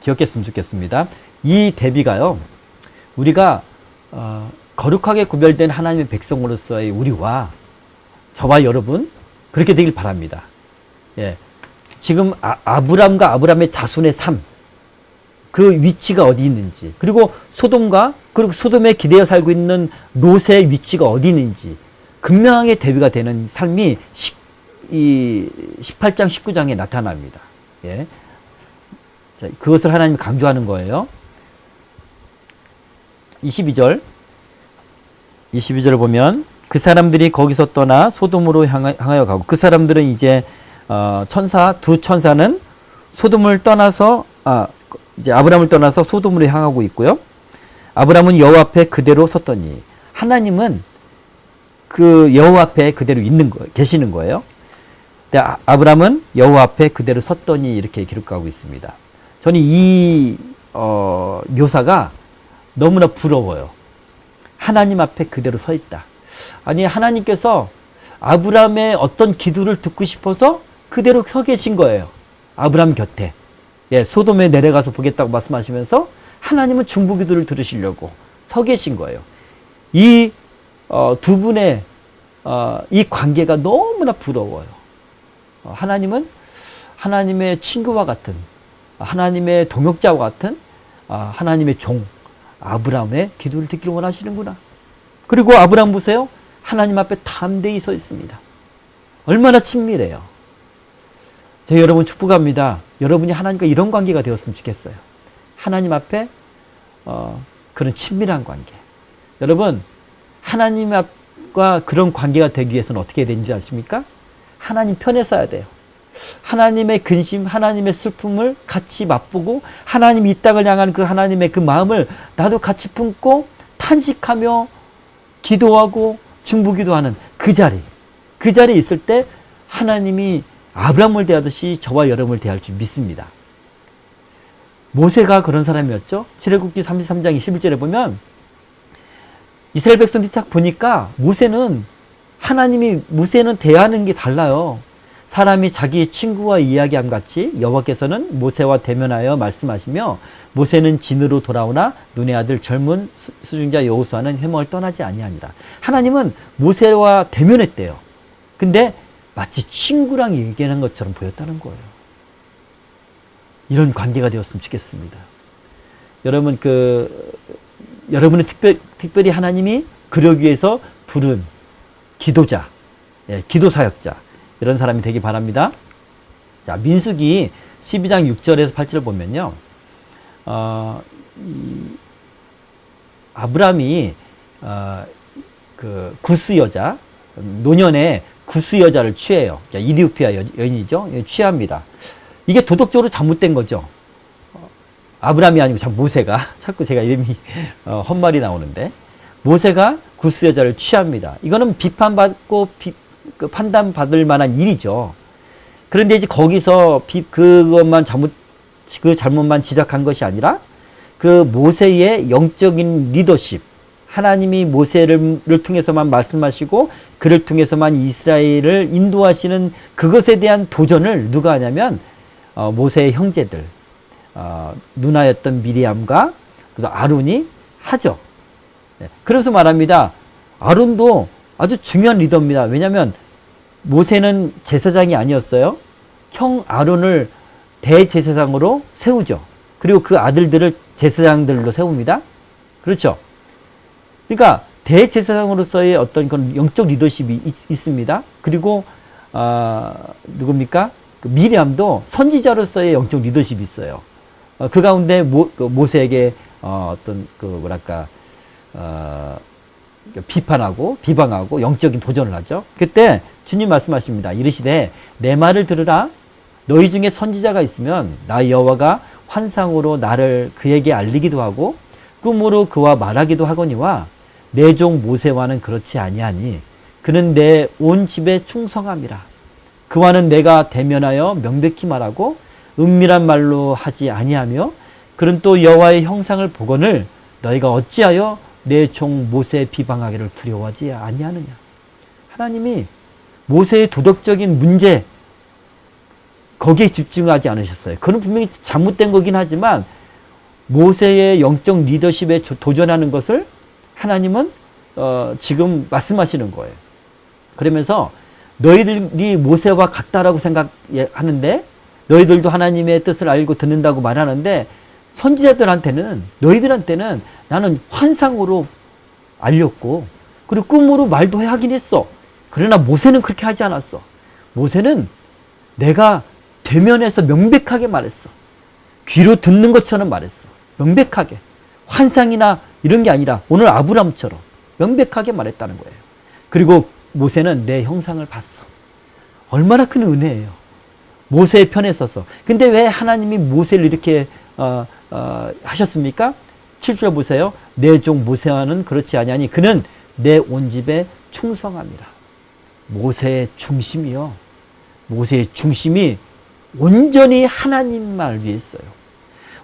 기억했으면 좋겠습니다. 이 대비가요, 우리가 거룩하게 구별된 하나님의 백성으로서의 우리와 저와 여러분 그렇게 되길 바랍니다. 예, 지금 아브람과 아브람의 자손의 삶, 그 위치가 어디 있는지, 그리고 소돔에 기대어 살고 있는 롯의 위치가 어디 있는지 극명하게 대비가 되는 삶이 이 18장 19장에 나타납니다. 예. 자, 그것을 하나님이 강조하는 거예요. 22절을 보면 그 사람들이 거기서 떠나 소돔으로 향하여 가고, 그 사람들은 이제 두 천사는 소돔을 떠나서 이제 아브람을 떠나서 소돔으로 향하고 있고요. 아브람은 여호와 앞에 그대로 섰더니, 하나님은 그 여호와 앞에 그대로 계시는 거예요. 근데 아브람은 여호와 앞에 그대로 섰더니 이렇게 기록하고 있습니다. 저는 이 묘사가 너무나 부러워요. 하나님 앞에 그대로 서 있다. 아니, 하나님께서 아브람의 어떤 기도를 듣고 싶어서 그대로 서 계신 거예요. 아브람 곁에. 예, 소돔에 내려가서 보겠다고 말씀하시면서 하나님은 중보기도를 들으시려고 서 계신 거예요. 이 두 분의 이 관계가 너무나 부러워요. 하나님은 하나님의 친구와 같은, 하나님의 동역자와 같은 하나님의 종 아브람의 기도를 듣기를 원하시는구나. 그리고 아브람 보세요. 하나님 앞에 담대히 서 있습니다. 얼마나 친밀해요. 제가 여러분 축복합니다. 여러분이 하나님과 이런 관계가 되었으면 좋겠어요. 하나님 앞에 그런 친밀한 관계. 여러분, 하나님과 그런 관계가 되기 위해서는 어떻게 해야 되는지 아십니까? 하나님 편에 서야 돼요. 하나님의 근심, 하나님의 슬픔을 같이 맛보고 하나님이 이 땅을 향한 그 하나님의 그 마음을 나도 같이 품고 탄식하며 기도하고 중보기도하는 그 자리에 있을 때 하나님이 아브라함을 대하듯이 저와 여러분을 대할 줄 믿습니다. 모세가 그런 사람이었죠. 출애굽기 33장 21절에 보면 이스라엘 백성들이 딱 보니까 모세는 대하는 게 달라요. 사람이 자기 친구와 이야기함 같이 여호와께서는 모세와 대면하여 말씀하시며 모세는 진으로 돌아오나 눈의 아들 젊은 수중자 여호수아는 회막을 떠나지 아니하니라. 하나님은 모세와 대면했대요. 근데 마치 친구랑 얘기하는 것처럼 보였다는 거예요. 이런 관계가 되었으면 좋겠습니다. 여러분 여러분은 특별히 하나님이 그러기 위해서 부른 기도자, 기도 사역자 이런 사람이 되기 바랍니다. 자, 민수기 12장 6절에서 8절을 보면요. 아브라함이 그 구스 여자, 노년에 구스 여자를 취해요. 이디오피아 여인이죠. 취합니다. 이게 도덕적으로 잘못된 거죠. 아브라함이 아니고 참 모세가, 자꾸 제가 이름이 헛말이 나오는데, 모세가 구스 여자를 취합니다. 이거는 비판받고 판단받을 만한 일이죠. 그런데 이제 거기서 그 잘못만 지적한 것이 아니라 그 모세의 영적인 리더십, 하나님이 모세를 통해서만 말씀하시고 그를 통해서만 이스라엘을 인도하시는 그것에 대한 도전을 누가 하냐면 모세의 형제들, 누나였던 미리암과 아론이 하죠. 그래서 말합니다. 아론도 아주 중요한 리더입니다. 왜냐하면 모세는 제사장이 아니었어요. 형 아론을 대제사장으로 세우죠. 그리고 그 아들들을 제사장들로 세웁니다. 그렇죠. 그러니까 대제사장으로서의 어떤 그런 영적 리더십이 있습니다. 그리고 누굽니까? 미리암도 선지자로서의 영적 리더십이 있어요. 그 가운데 모세에게 비판하고 비방하고 영적인 도전을 하죠. 그때 주님 말씀하십니다. 이르시되 내 말을 들으라. 너희 중에 선지자가 있으면 나 여호와가 환상으로 나를 그에게 알리기도 하고 꿈으로 그와 말하기도 하거니와 내 종 모세와는 그렇지 아니하니 그는 내 온 집에 충성함이라. 그와는 내가 대면하여 명백히 말하고 은밀한 말로 하지 아니하며 그는 또 여호와의 형상을 보거늘 너희가 어찌하여 내 종 모세 비방하기를 두려워하지 아니하느냐. 하나님이 모세의 도덕적인 문제 거기에 집중하지 않으셨어요. 그건 분명히 잘못된 거긴 하지만 모세의 영적 리더십에 도전하는 것을 하나님은 지금 말씀하시는 거예요. 그러면서 너희들이 모세와 같다라고 생각하는데 너희들도 하나님의 뜻을 알고 듣는다고 말하는데 선지자들한테는 너희들한테는 나는 환상으로 알렸고 그리고 꿈으로 말도 하긴 했어. 그러나 모세는 그렇게 하지 않았어. 모세는 내가 대면해서 명백하게 말했어. 귀로 듣는 것처럼 말했어. 명백하게. 환상이나 이런 게 아니라 오늘 아브람처럼 명백하게 말했다는 거예요. 그리고 모세는 내 형상을 봤어. 얼마나 큰 은혜예요. 모세의 편에 서서. 근데 왜 하나님이 모세를 이렇게 하셨습니까? 7절 보세요. 내 종 모세와는 그렇지 아니하니 그는 내 온 집에 충성함이라. 모세의 중심이요. 모세의 중심이 온전히 하나님만을 위했어요.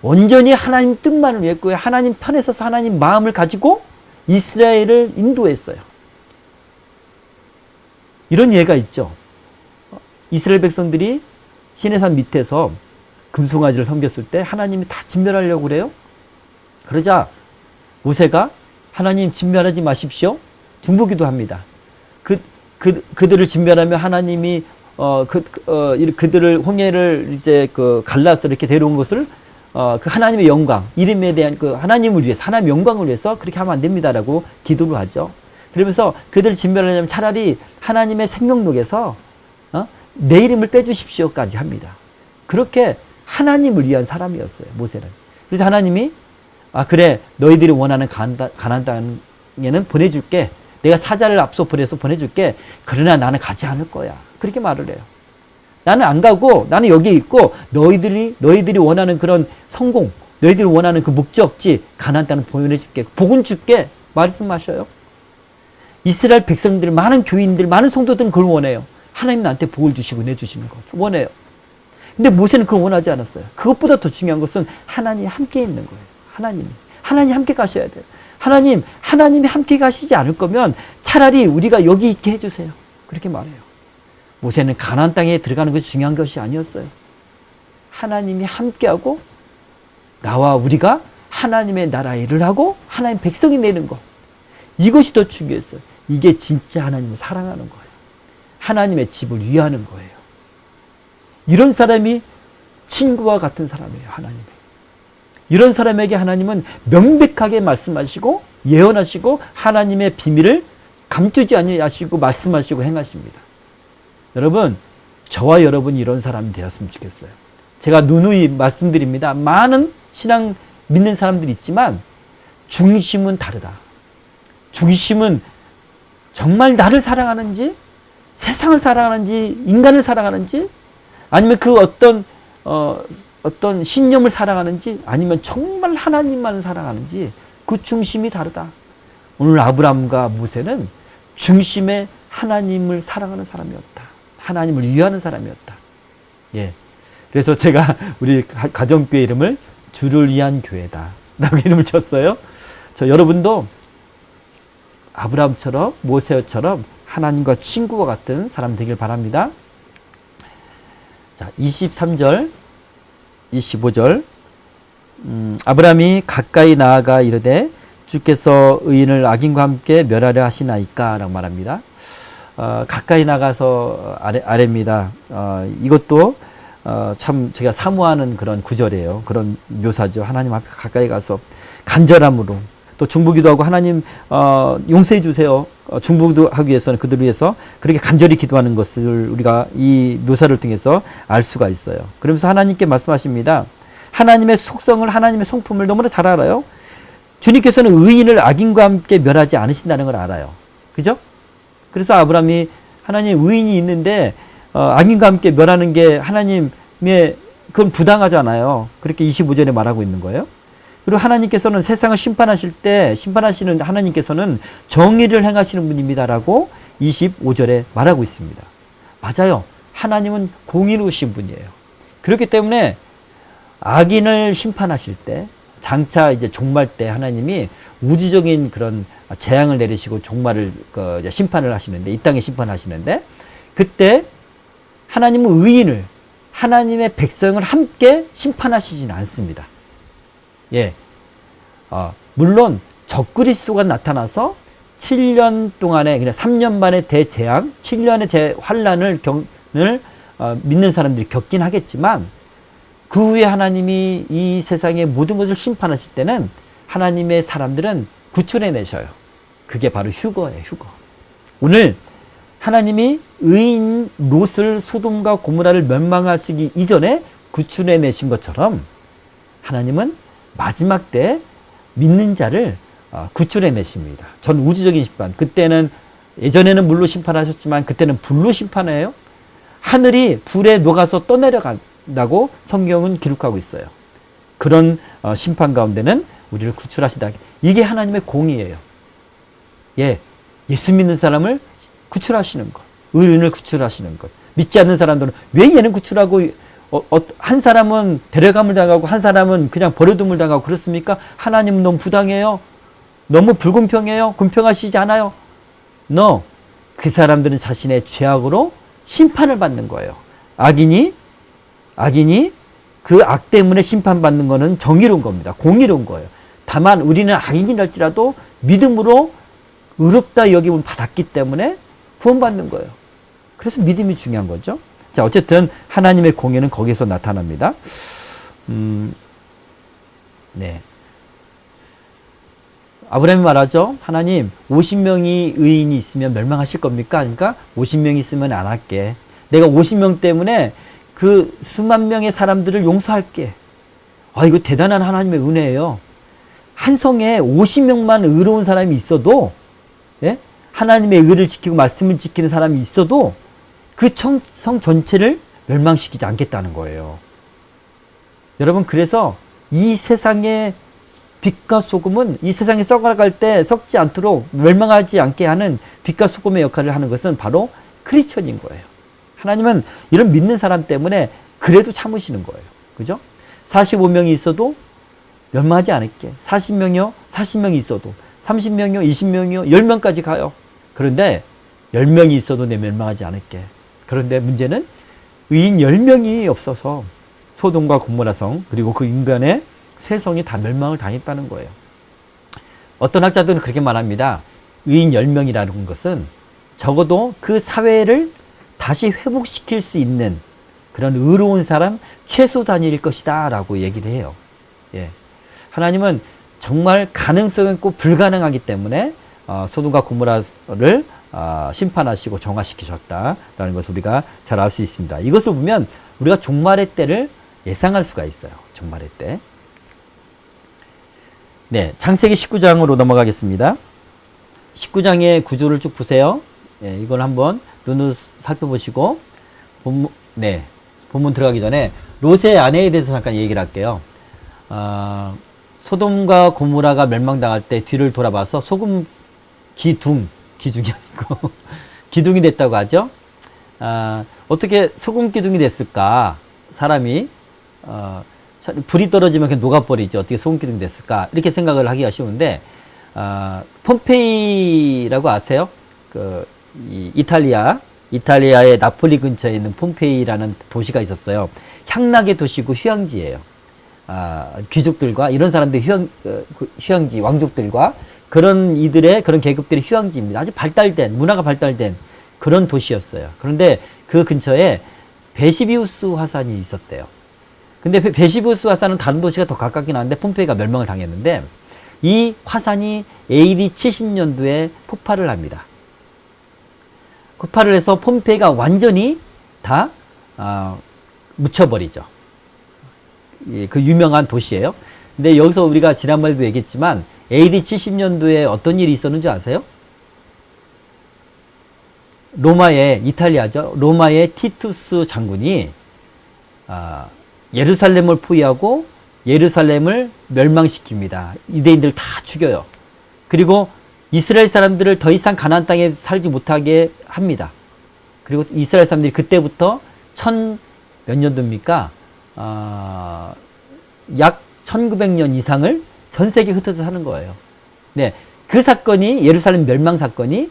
온전히 하나님 뜻만을 위했고요. 하나님 편에 서서 하나님 마음을 가지고 이스라엘을 인도했어요. 이런 예가 있죠. 이스라엘 백성들이 시내산 밑에서 금송아지를 섬겼을 때 하나님이 다 진멸하려고 그래요. 그러자 모세가 하나님 진멸하지 마십시오. 중보기도 합니다. 그들을 진멸하면 하나님이 그들을 홍해를 이제 갈라서 이렇게 데려온 것을 그 하나님의 영광, 이름에 대한 그 하나님을 위해서, 하나님의 영광을 위해서 그렇게 하면 안 됩니다라고 기도를 하죠. 그러면서 그들을 진멸하려면 차라리 하나님의 생명록에서 내 이름을 빼주십시오까지 합니다. 그렇게 하나님을 위한 사람이었어요, 모세는. 그래서 하나님이 그래, 너희들이 원하는 가나안 땅에는 보내줄게. 내가 사자를 앞서 보내서 보내줄게. 그러나 나는 가지 않을 거야. 그렇게 말을 해요. 나는 안 가고 나는 여기에 있고 너희들이 원하는 그런 성공, 너희들이 원하는 그 목적지 가나안 땅을 보여줄게. 복은 줄게. 말씀하셔요. 이스라엘 백성들, 많은 교인들, 많은 성도들은 그걸 원해요. 하나님 나한테 복을 주시고 내주시는 것 원해요. 근데 모세는 그걸 원하지 않았어요. 그것보다 더 중요한 것은 하나님이 함께 있는 거예요. 하나님이 함께 가셔야 돼요. 하나님이 함께 가시지 않을 거면 차라리 우리가 여기 있게 해주세요. 그렇게 말해요. 모세는 가나안 땅에 들어가는 것이 중요한 것이 아니었어요. 하나님이 함께하고 나와 우리가 하나님의 나라의 일을 하고 하나님 백성이 되는 것. 이것이 더 중요했어요. 이게 진짜 하나님을 사랑하는 거예요. 하나님의 집을 위하는 거예요. 이런 사람이 친구와 같은 사람이에요. 하나님의. 이런 사람에게 하나님은 명백하게 말씀하시고 예언하시고 하나님의 비밀을 감추지 아니하시고 말씀하시고 행하십니다. 여러분, 저와 여러분이 이런 사람이 되었으면 좋겠어요. 제가 누누이 말씀드립니다. 많은 신앙 믿는 사람들이 있지만 중심은 다르다. 중심은 정말 나를 사랑하는지, 세상을 사랑하는지, 인간을 사랑하는지, 아니면 그 어떤 신념을 사랑하는지, 아니면 정말 하나님만 사랑하는지, 그 중심이 다르다. 오늘 아브라함과 모세는 중심에 하나님을 사랑하는 사람이었다. 하나님을 위하는 사람이었다. 예. 그래서 제가 우리 가정교회 이름을 주를 위한 교회다 라고 이름을 쳤어요. 여러분도 아브라함처럼 모세처럼 하나님과 친구와 같은 사람 되길 바랍니다. 자, 23절 25절 아브라함이 가까이 나아가 이르되 주께서 의인을 악인과 함께 멸하려 하시나이까 라고 말합니다. 가까이 나가서 아래입니다. 이것도 참 제가 사모하는 그런 구절이에요. 그런 묘사죠. 하나님 앞에 가까이 가서 간절함으로 또 중보기도하고 하나님 용서해 주세요. 중보기도하기 위해서는 그들을 위해서 그렇게 간절히 기도하는 것을 우리가 이 묘사를 통해서 알 수가 있어요. 그러면서 하나님께 말씀하십니다. 하나님의 속성을, 하나님의 성품을 너무나 잘 알아요. 주님께서는 의인을 악인과 함께 멸하지 않으신다는 걸 알아요. 그죠? 그래서 아브라함이 하나님 의인이 있는데 악인과 함께 멸하는 게 하나님의 그건 부당하잖아요. 그렇게 25절에 말하고 있는 거예요. 그리고 하나님께서는 세상을 심판하실 때 심판하시는 하나님께서는 정의를 행하시는 분입니다라고 25절에 말하고 있습니다. 맞아요. 하나님은 공의로우신 분이에요. 그렇기 때문에 악인을 심판하실 때 장차 이제 종말 때 하나님이 우주적인 그런 재앙을 내리시고 종말을 심판을 하시는데 이 땅에 심판하시는데 그때 하나님은 의인을 하나님의 백성을 함께 심판하시지는 않습니다. 예, 물론 적그리스도가 나타나서 7년 동안에 그냥 3년 만에 대재앙, 7년의 대환란을 믿는 사람들이 겪긴 하겠지만 그 후에 하나님이 이 세상의 모든 것을 심판하실 때는 하나님의 사람들은 구출해 내셔요. 그게 바로 휴거예요. 휴거. 오늘 하나님이 의인 롯을 소돔과 고모라를 멸망하시기 이전에 구출해 내신 것처럼 하나님은 마지막 때 믿는 자를 구출해 내십니다. 전 우주적인 심판. 그때는 예전에는 물로 심판하셨지만 그때는 불로 심판해요. 하늘이 불에 녹아서 떠내려간다고 성경은 기록하고 있어요. 그런 심판 가운데는 우리를 구출하시다. 이게 하나님의 공의예요. 예, 예수 믿는 사람을 구출하시는 것, 의인을 구출하시는 것. 믿지 않는 사람들은 왜 얘는 구출하고 한 사람은 데려감을 당하고 한 사람은 그냥 버려둠을 당하고 그렇습니까? 하나님은 너무 부당해요. 너무 불공평해요. 공평하시지 않아요. No. 그 사람들은 자신의 죄악으로 심판을 받는 거예요. 악인이 그 악 때문에 심판받는 거는 정의로운 겁니다. 공의로운 거예요. 다만 우리는 악인이랄지라도 믿음으로 의롭다 여김을 받았기 때문에 구원받는 거예요. 그래서 믿음이 중요한 거죠. 자, 어쨌든 하나님의 공의는 거기서 나타납니다. 네. 아브라함이 말하죠. 하나님, 50명이 의인이 있으면 멸망하실 겁니까? 그러니까 50명이 있으면 안 할게. 내가 50명 때문에 그 수만 명의 사람들을 용서할게. 이거 대단한 하나님의 은혜예요. 한 성에 50명만 의로운 사람이 있어도, 예? 하나님의 의를 지키고 말씀을 지키는 사람이 있어도 그 성 전체를 멸망시키지 않겠다는 거예요. 여러분, 그래서 이 세상의 빛과 소금은 이 세상에 썩어갈 때 썩지 않도록 멸망하지 않게 하는 빛과 소금의 역할을 하는 것은 바로 크리스천인 거예요. 하나님은 이런 믿는 사람 때문에 그래도 참으시는 거예요. 그죠? 45명이 있어도 멸망하지 않을게. 40명이요? 40명이 있어도 30명이요? 20명이요? 10명까지 가요. 그런데 10명이 있어도 내 멸망하지 않을게. 그런데 문제는 의인 10명이 없어서 소돔과 고모라 성 그리고 그 인간의 세 성이 다 멸망을 당했다는 거예요. 어떤 학자들은 그렇게 말합니다. 의인 10명이라는 것은 적어도 그 사회를 다시 회복시킬 수 있는 그런 의로운 사람 최소 단위일 것이다 라고 얘기를 해요. 예. 하나님은 정말 가능성은 꼭 불가능하기 때문에 소돔과 고모라를 심판하시고 정화시키셨다라는 것을 우리가 잘 알 수 있습니다. 이것을 보면 우리가 종말의 때를 예상할 수가 있어요. 종말의 때. 네, 창세기 19장으로 넘어가겠습니다. 19장의 구조를 쭉 보세요. 네, 이걸 한번 눈으로 살펴보시고 본문 들어가기 전에 롯의 아내에 대해서 잠깐 얘기를 할게요. 소돔과 고모라가 멸망당할 때 뒤를 돌아봐서 소금 기둥이 아니고 기둥이 됐다고 하죠. 어떻게 소금 기둥이 됐을까? 사람이 불이 떨어지면 그냥 녹아버리죠. 어떻게 소금 기둥이 됐을까? 이렇게 생각을 하기가 쉬운데 폼페이라고 아세요? 이탈리아의 나폴리 근처에 있는 폼페이라는 도시가 있었어요. 향락의 도시고 휴양지예요. 귀족들과 이런 사람들 휴양지, 왕족들과 그런 이들의 그런 계급들의 휴양지입니다. 아주 발달된, 문화가 발달된 그런 도시였어요. 그런데 그 근처에 베시비우스 화산이 있었대요. 근데 베시비우스 화산은 다른 도시가 더 가깝긴 한데 폼페이가 멸망을 당했는데 이 화산이 AD 70년도에 폭발을 합니다. 폭발을 해서 폼페이가 완전히 다 묻혀버리죠. 그 유명한 도시예요. 근데 여기서 우리가 지난번에도 얘기했지만 AD 70년도에 어떤 일이 있었는지 아세요? 이탈리아죠. 로마의 티투스 장군이 예루살렘을 포위하고 예루살렘을 멸망시킵니다. 유대인들 다 죽여요. 그리고 이스라엘 사람들을 더 이상 가나안 땅에 살지 못하게 합니다. 그리고 이스라엘 사람들이 그때부터 몇 년도입니까? 약 1900년 이상을 전 세계에 흩어져 사는 거예요. 네, 그 사건이 예루살렘 멸망 사건이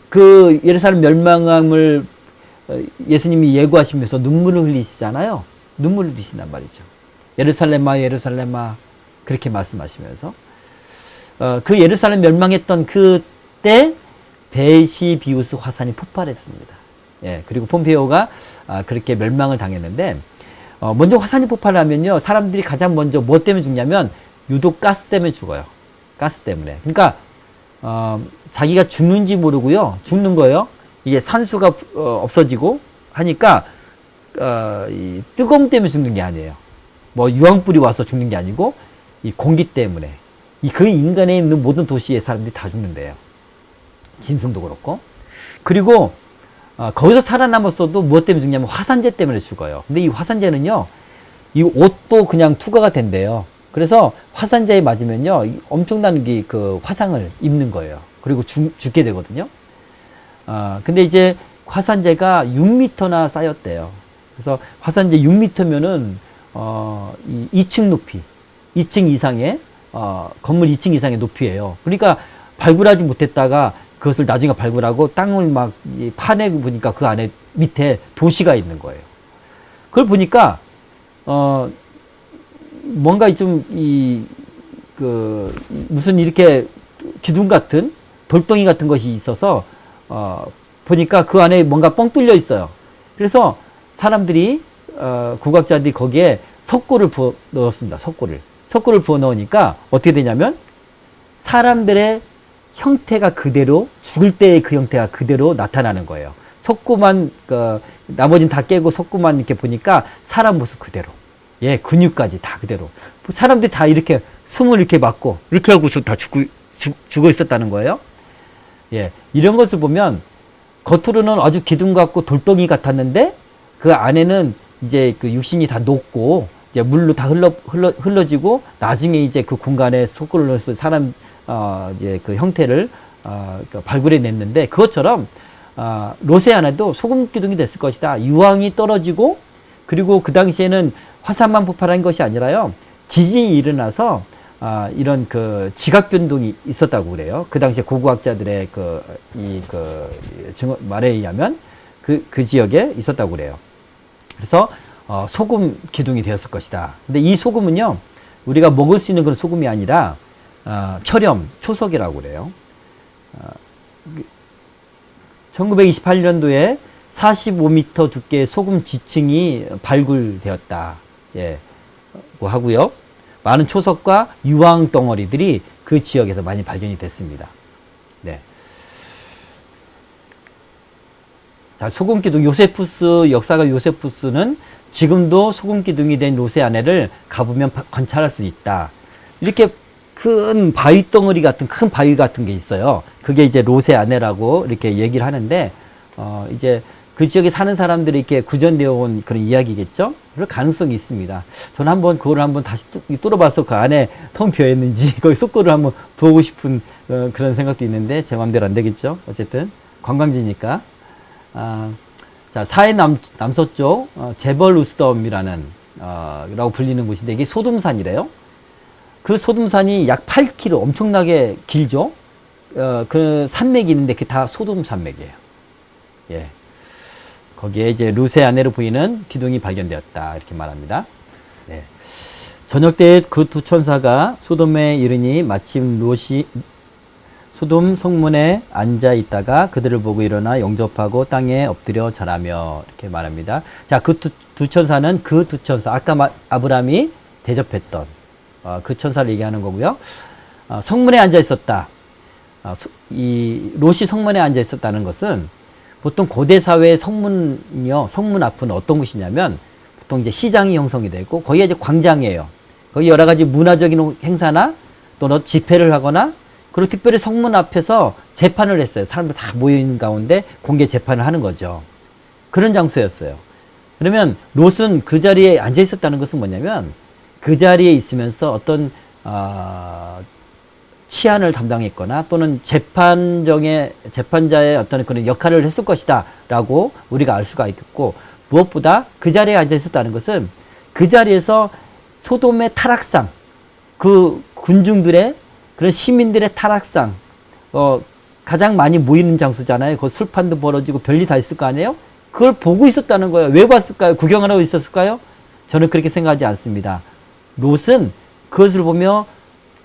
그 예루살렘 멸망함을 예수님이 예고하시면서 눈물을 흘리시잖아요. 눈물을 흘리신단 말이죠. 예루살렘아 예루살렘아 그렇게 말씀하시면서 그 예루살렘 멸망했던 그때 베시비우스 화산이 폭발했습니다. 예, 그리고 폼페이오가 그렇게 멸망을 당했는데 먼저 화산이 폭발하면요 사람들이 가장 먼저 뭐 때문에 죽냐면 유독 가스 때문에 죽어요. 가스 때문에. 그러니까 자기가 죽는지 모르고요 죽는 거예요. 이게 산소가 없어지고 하니까 이 뜨거움 때문에 죽는 게 아니에요. 뭐 유황불이 와서 죽는 게 아니고 이 공기 때문에 그 인간에 있는 모든 도시의 사람들이 다 죽는데요. 짐승도 그렇고. 그리고 거기서 살아남았어도 무엇 때문에 죽냐면 화산재 때문에 죽어요. 근데 이 화산재는요 이 옷도 그냥 투과가 된대요. 그래서 화산재에 맞으면요 엄청난 그 화상을 입는 거예요. 그리고 죽게 되거든요. 근데 이제 화산재가 6m나 쌓였대요. 그래서 화산재 6m면은 2층 높이, 2층 이상의 건물 2층 이상의 높이예요. 그러니까 발굴하지 못했다가 그것을 나중에 발굴하고 땅을 막 파내 보니까 그 안에 밑에 도시가 있는 거예요. 그걸 보니까 뭔가 좀 무슨 이렇게 기둥 같은 돌덩이 같은 것이 있어서 보니까 그 안에 뭔가 뻥 뚫려 있어요. 그래서 사람들이 국악자들이 거기에 석고를 부어 넣었습니다. 석고를 부어 넣으니까 어떻게 되냐면 사람들의 형태가 그대로 죽을 때의 그 형태가 그대로 나타나는 거예요. 석고만 나머지는 다 깨고 석고만 이렇게 보니까 사람 모습 그대로, 예 근육까지 다 그대로. 사람들이 다 이렇게 숨을 이렇게 막고 이렇게 하고 다 죽어 있었다는 거예요. 예 이런 것을 보면 겉으로는 아주 기둥 같고 돌덩이 같았는데 그 안에는 이제 그 육신이 다 녹고 이제 물로 다 흘러지고 나중에 이제 그 공간에 소금을 넣어서 사람 이제 그 형태를 발굴해 냈는데, 그것처럼 롯의 아내도 소금 기둥이 됐을 것이다. 유황이 떨어지고, 그리고 그 당시에는 화산만 폭발한 것이 아니라요, 지진이 일어나서 이런 그 지각 변동이 있었다고 그래요. 그 당시에 고고학자들의 말에 의하면 그 지역에 있었다고 그래요. 그래서 소금 기둥이 되었을 것이다. 근데 이 소금은요, 우리가 먹을 수 있는 그런 소금이 아니라 철염, 초석이라고 그래요. 1928년도에 45m 두께의 소금 지층이 발굴되었다. 예, 뭐 하고요. 많은 초석과 유황 덩어리들이 그 지역에서 많이 발견이 됐습니다. 네. 자, 소금 기둥 요세푸스, 역사가 요세푸스는 지금도 소금 기둥이 된 롯의 아내를 가보면 관찰할 수 있다. 이렇게 큰 바위 덩어리 같은, 큰 바위 같은 게 있어요. 그게 이제 롯의 아내라고 이렇게 얘기를 하는데, 이제 그 지역에 사는 사람들이 이렇게 구전되어 온 그런 이야기겠죠? 그럴 가능성이 있습니다. 저는 한번 그거를 한번 다시 뚫어봐서 그 안에 텅 비어있는지, 거기 속도를 한번 보고 싶은 그런 생각도 있는데, 제 마음대로 안 되겠죠? 어쨌든, 관광지니까. 자, 사해 남서쪽, 제벌 우스덤이라는, 라고 불리는 곳인데, 이게 소돔산이래요. 그 소돔산이 약 8km, 엄청나게 길죠? 그 산맥이 있는데, 그게 다 소돔 산맥이에요. 예. 거기에 이제 롯의 아내로 보이는 기둥이 발견되었다. 이렇게 말합니다. 네. 저녁 때 그 두 천사가 소돔에 이르니 마침 롯이 소돔 성문에 앉아 있다가 그들을 보고 일어나 영접하고 땅에 엎드려 절하며, 이렇게 말합니다. 자, 그 두 천사는 그 두 천사, 아까 아브라함이 대접했던 그 천사를 얘기하는 거고요. 성문에 앉아 있었다. 이 롯이 성문에 앉아 있었다는 것은, 보통 고대 사회의 성문이요, 성문 앞은 어떤 곳이냐면 보통 이제 시장이 형성이 되고, 거기가 이제 광장이에요. 거기 여러 가지 문화적인 행사나 또는 집회를 하거나, 그리고 특별히 성문 앞에서 재판을 했어요. 사람들 다 모여있는 가운데 공개 재판을 하는 거죠. 그런 장소였어요. 그러면 롯은 그 자리에 앉아 있었다는 것은 뭐냐면, 그 자리에 있으면서 어떤 치안을 담당했거나 또는 재판자의 어떤 그런 역할을 했을 것이다 라고 우리가 알 수가 있겠고, 무엇보다 그 자리에 앉아 있었다는 것은 그 자리에서 소돔의 타락상, 그 군중들의, 그런 시민들의 타락상, 가장 많이 모이는 장소잖아요. 그 술판도 벌어지고 별일 다 있을 거 아니에요? 그걸 보고 있었다는 거예요. 왜 봤을까요? 구경하러 있었을까요? 저는 그렇게 생각하지 않습니다. 롯은 그것을 보며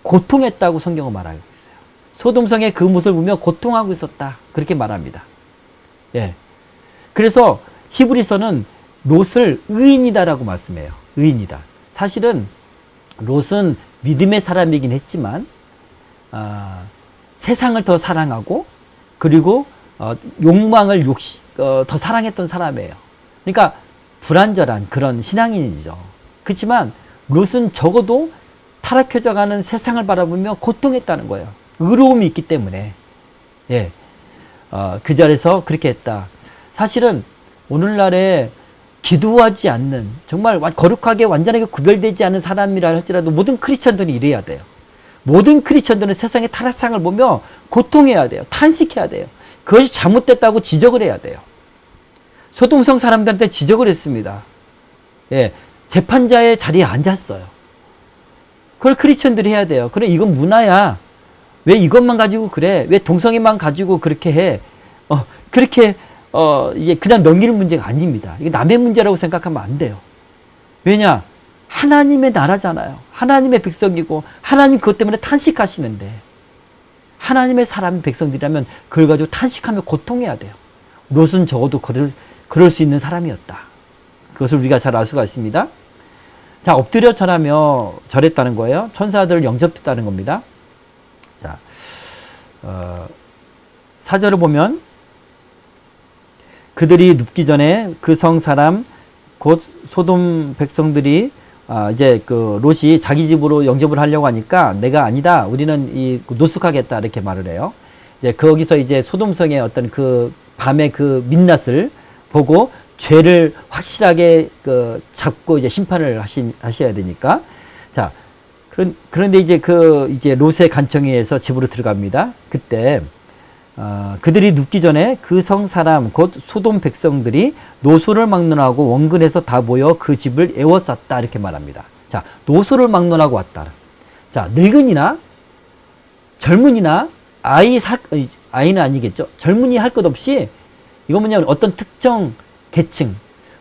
고통했다고 성경은 말하고 있어요. 소돔성의 그 모습을 보며 고통하고 있었다. 그렇게 말합니다. 예. 그래서 히브리서는 롯을 의인이다라고 말씀해요. 의인이다. 사실은 롯은 믿음의 사람이긴 했지만, 세상을 더 사랑하고, 그리고 욕망을 더 사랑했던 사람이에요. 그러니까 불완전한 그런 신앙인이죠. 그렇지만 롯은 적어도 타락해져가는 세상을 바라보며 고통했다는 거예요. 의로움이 있기 때문에. 예. 그 자리에서 그렇게 했다. 사실은 오늘날에 기도하지 않는, 정말 거룩하게 완전하게 구별되지 않은 사람이라 할지라도 모든 크리스천들이 이래야 돼요. 모든 크리스천들은 세상의 타락상을 보며 고통해야 돼요. 탄식해야 돼요. 그것이 잘못됐다고 지적을 해야 돼요. 소돔성 사람들한테 지적을 했습니다. 예. 재판자의 자리에 앉았어요. 그걸 크리스천들이 해야 돼요. 그래, 이건 문화야. 왜 이것만 가지고 그래? 왜 동성애만 가지고 그렇게 해? 이게 그냥 넘기는 문제가 아닙니다. 이게 남의 문제라고 생각하면 안 돼요. 왜냐? 하나님의 나라잖아요. 하나님의 백성이고, 하나님 그것 때문에 탄식하시는데, 하나님의 사람 백성들이라면 그걸 가지고 탄식하며 고통해야 돼요. 롯은 적어도 그럴 수 있는 사람이었다. 그것을 우리가 잘 알 수가 있습니다. 자, 엎드려 절하며 절했다는 거예요. 천사들을 영접했다는 겁니다. 자, 4절을 보면, 그들이 눕기 전에 그 성 사람, 곧 소돔 백성들이 이제 그 롯이 자기 집으로 영접을 하려고 하니까, 내가 아니다, 우리는 노숙하겠다, 이렇게 말을 해요. 이제 거기서 이제 소돔성의 어떤 그 밤의 그 민낯을 보고 죄를 확실하게 잡고 이제 심판을 하셔야 되니까. 자, 그런데 이제 이제 롯의 간청에 의해서 집으로 들어갑니다. 그때, 그들이 눕기 전에 그 성 사람, 곧 소돔 백성들이 노소를 막론하고 원근에서 다 모여 그 집을 에워쌌다. 이렇게 말합니다. 자, 노소를 막론하고 왔다. 자, 늙은이나 젊은이나 아이는 아니겠죠. 젊은이 할 것 없이 이거 뭐냐면 어떤 특정 계층,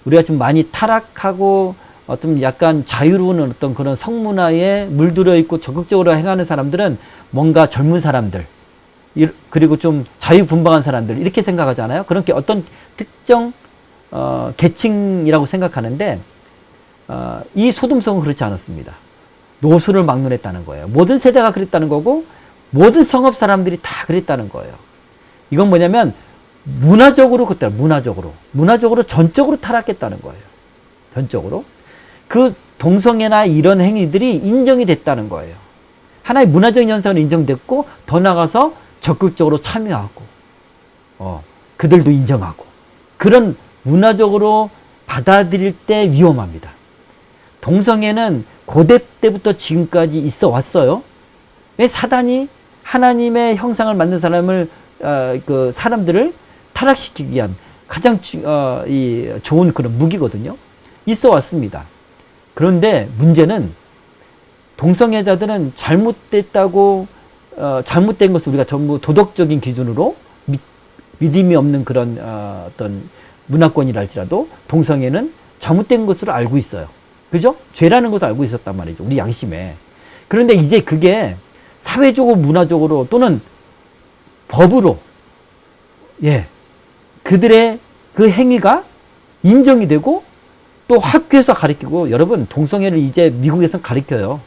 우리가 좀 많이 타락하고 어떤 약간 자유로운 어떤 그런 성문화에 물들어 있고 적극적으로 행하는 사람들은 뭔가 젊은 사람들, 그리고 좀 자유분방한 사람들 이렇게 생각하잖아요. 그렇게 어떤 특정 계층이라고 생각하는데 이 소돔성은 그렇지 않았습니다. 노소를 막론했다는 거예요. 모든 세대가 그랬다는 거고 모든 성읍 사람들이 다 그랬다는 거예요. 이건 뭐냐면 문화적으로 문화적으로 전적으로 타락했다는 거예요. 전적으로. 그 동성애나 이런 행위들이 인정이 됐다는 거예요. 하나의 문화적인 현상은 인정됐고 더 나아가서 적극적으로 참여하고 그들도 인정하고 그런 문화적으로 받아들일 때 위험합니다. 동성애는 고대 때부터 지금까지 있어 왔어요. 왜 사단이 하나님의 형상을 만든 사람들을 타락시키기 위한 가장 좋은 그런 무기거든요. 있어 왔습니다. 그런데 문제는 동성애자들은 잘못됐다고 잘못된 것을 우리가 전부 도덕적인 기준으로 믿음이 없는 그런 어떤 문화권이랄지라도 동성애는 잘못된 것으로 알고 있어요. 그죠? 죄라는 것을 알고 있었단 말이죠. 우리 양심에. 그런데 이제 그게 사회적으로 문화적으로 또는 법으로 그들의 그 행위가 인정이 되고 또 학교에서 가르치고 여러분 동성애를 이제 미국에서는 가르쳐요.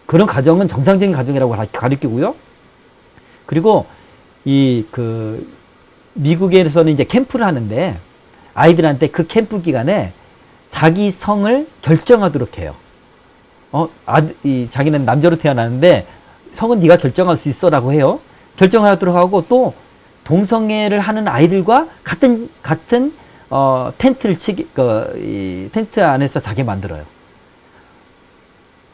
그런 가정은 정상적인 가정이라고 가르치고요. 그리고 미국에서는 이제 캠프를 하는데 아이들한테 그 캠프 기간에 자기 성을 결정하도록 해요. 자기는 남자로 태어났는데 성은 네가 결정할 수 있어라고 해요. 결정하도록 하고 또 동성애를 하는 아이들과 같은 텐트를 텐트 안에서 자기 만들어요.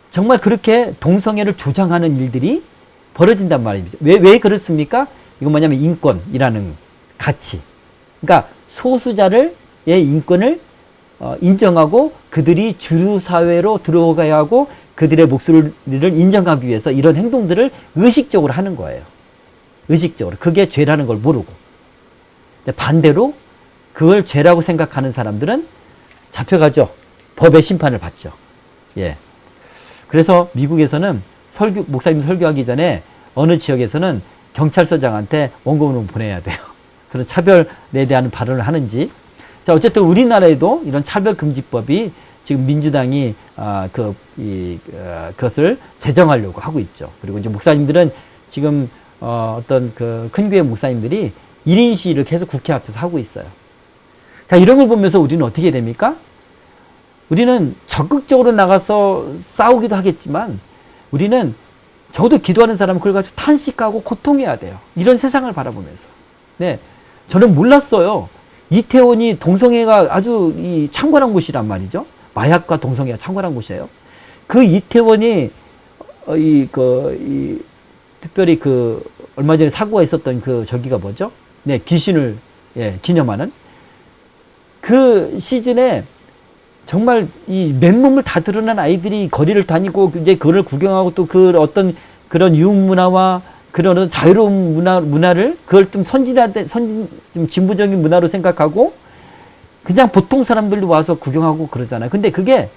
정말 그렇게 동성애를 조장하는 일들이 벌어진단 말입니다. 왜 그렇습니까? 이건 뭐냐면 인권이라는 가치. 그러니까 소수자의 인권을 인정하고 그들이 주류 사회로 들어가야 하고 그들의 목소리를 인정하기 위해서 이런 행동들을 의식적으로 하는 거예요. 의식적으로. 그게 죄라는 걸 모르고. 근데 반대로 그걸 죄라고 생각하는 사람들은 잡혀가죠. 법의 심판을 받죠. 그래서 미국에서는 목사님 설교하기 전에 어느 지역에서는 경찰서장한테 원고문을 보내야 돼요. 그런 차별에 대한 발언을 하는지. 자, 어쨌든 우리나라에도 이런 차별금지법이 지금 민주당이 그것을 제정하려고 하고 있죠. 그리고 이제 목사님들은 지금 어떤 큰 교회 목사님들이 1인 시위를 계속 국회 앞에서 하고 있어요. 자, 이런 걸 보면서 우리는 어떻게 됩니까? 우리는 적극적으로 나가서 싸우기도 하겠지만 우리는 적어도 기도하는 사람은 그걸 가지고 탄식하고 고통해야 돼요. 이런 세상을 바라보면서. 저는 몰랐어요. 이태원이 동성애가 아주 창궐한 곳이란 말이죠. 마약과 동성애가 창궐한 곳이에요. 그 이태원이 특별히 얼마 전에 사고가 있었던 저기가 뭐죠? 귀신을 기념하는 그 시즌에 정말 이 맨몸을 다 드러난 아이들이 거리를 다니고 이제 그걸 구경하고 또 어떤 그런 유흥문화와 그런 자유로운 문화를 그걸 좀 좀 진보적인 문화로 생각하고 그냥 보통 사람들도 와서 구경하고 그러잖아요. 근데 그게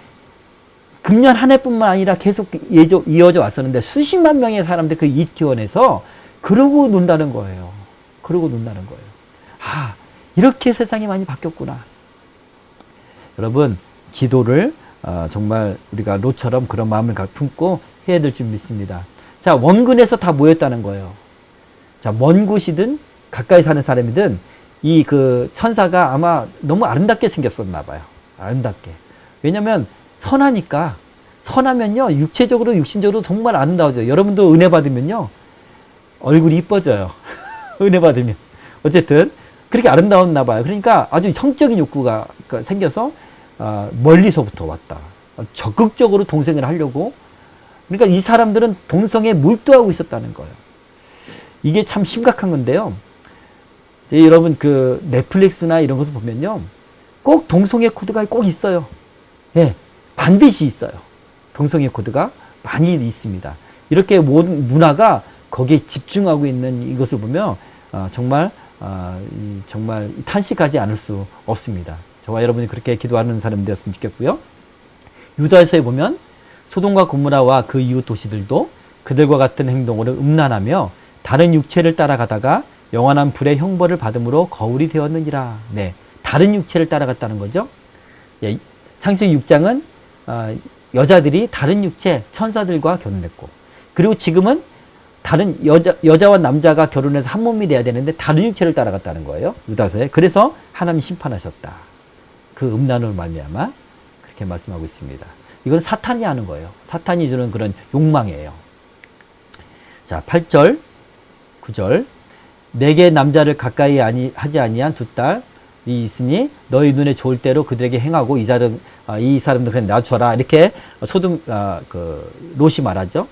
금년 한 해뿐만 아니라 계속 이어져 왔었는데 수십만 명의 사람들 그 이태원에서 그러고 논다는 거예요. 그러고 논다는 거예요. 이렇게 세상이 많이 바뀌었구나. 여러분, 기도를 정말 우리가 롯처럼 그런 마음을 품고 해야 될 줄 믿습니다. 자, 원근에서 다 모였다는 거예요. 자, 먼 곳이든 가까이 사는 사람이든 천사가 아마 너무 아름답게 생겼었나 봐요. 아름답게. 왜냐면 선하니까. 선하면요, 육신적으로 정말 아름다워져요. 여러분도 은혜 받으면요, 얼굴이 이뻐져요. 은혜 받으면. 어쨌든, 그렇게 아름다웠나 봐요. 그러니까 아주 성적인 욕구가 생겨서 멀리서부터 왔다. 적극적으로 동성애를 하려고. 그러니까 이 사람들은 동성애에 몰두하고 있었다는 거예요. 이게 참 심각한 건데요. 여러분 그 넷플릭스나 이런 것을 보면요, 꼭 동성애 코드가 꼭 있어요. 예, 반드시 있어요. 동성애 코드가 많이 있습니다. 이렇게 모든 문화가 거기에 집중하고 있는 이것을 보면 정말 정말 탄식하지 않을 수 없습니다. 저와 여러분이 그렇게 기도하는 사람 되었으면 좋겠고요. 유다서에 보면 소돔과 고모라와 그 이웃 도시들도 그들과 같은 행동으로 음란하며 다른 육체를 따라가다가 영원한 불의 형벌을 받음으로 거울이 되었느니라. 네, 다른 육체를 따라갔다는 거죠. 예, 창세기 6장은 여자들이 다른 육체 천사들과 결혼했고, 그리고 지금은 다른 여자와 남자가 결혼해서 한 몸이 돼야 되는데 다른 육체를 따라갔다는 거예요. 유다서에. 그래서 하나님이 심판하셨다. 그 음란으로 말미암아 그렇게 말씀하고 있습니다. 이건 사탄이 하는 거예요. 사탄이 주는 그런 욕망이에요. 자, 8절, 9절. 내게 남자를 가까이 하지 아니한 두 딸이 있으니 너희 눈에 좋을 대로 그들에게 행하고 이 사람들 그냥 놔줘라. 이렇게 롯이 말하죠.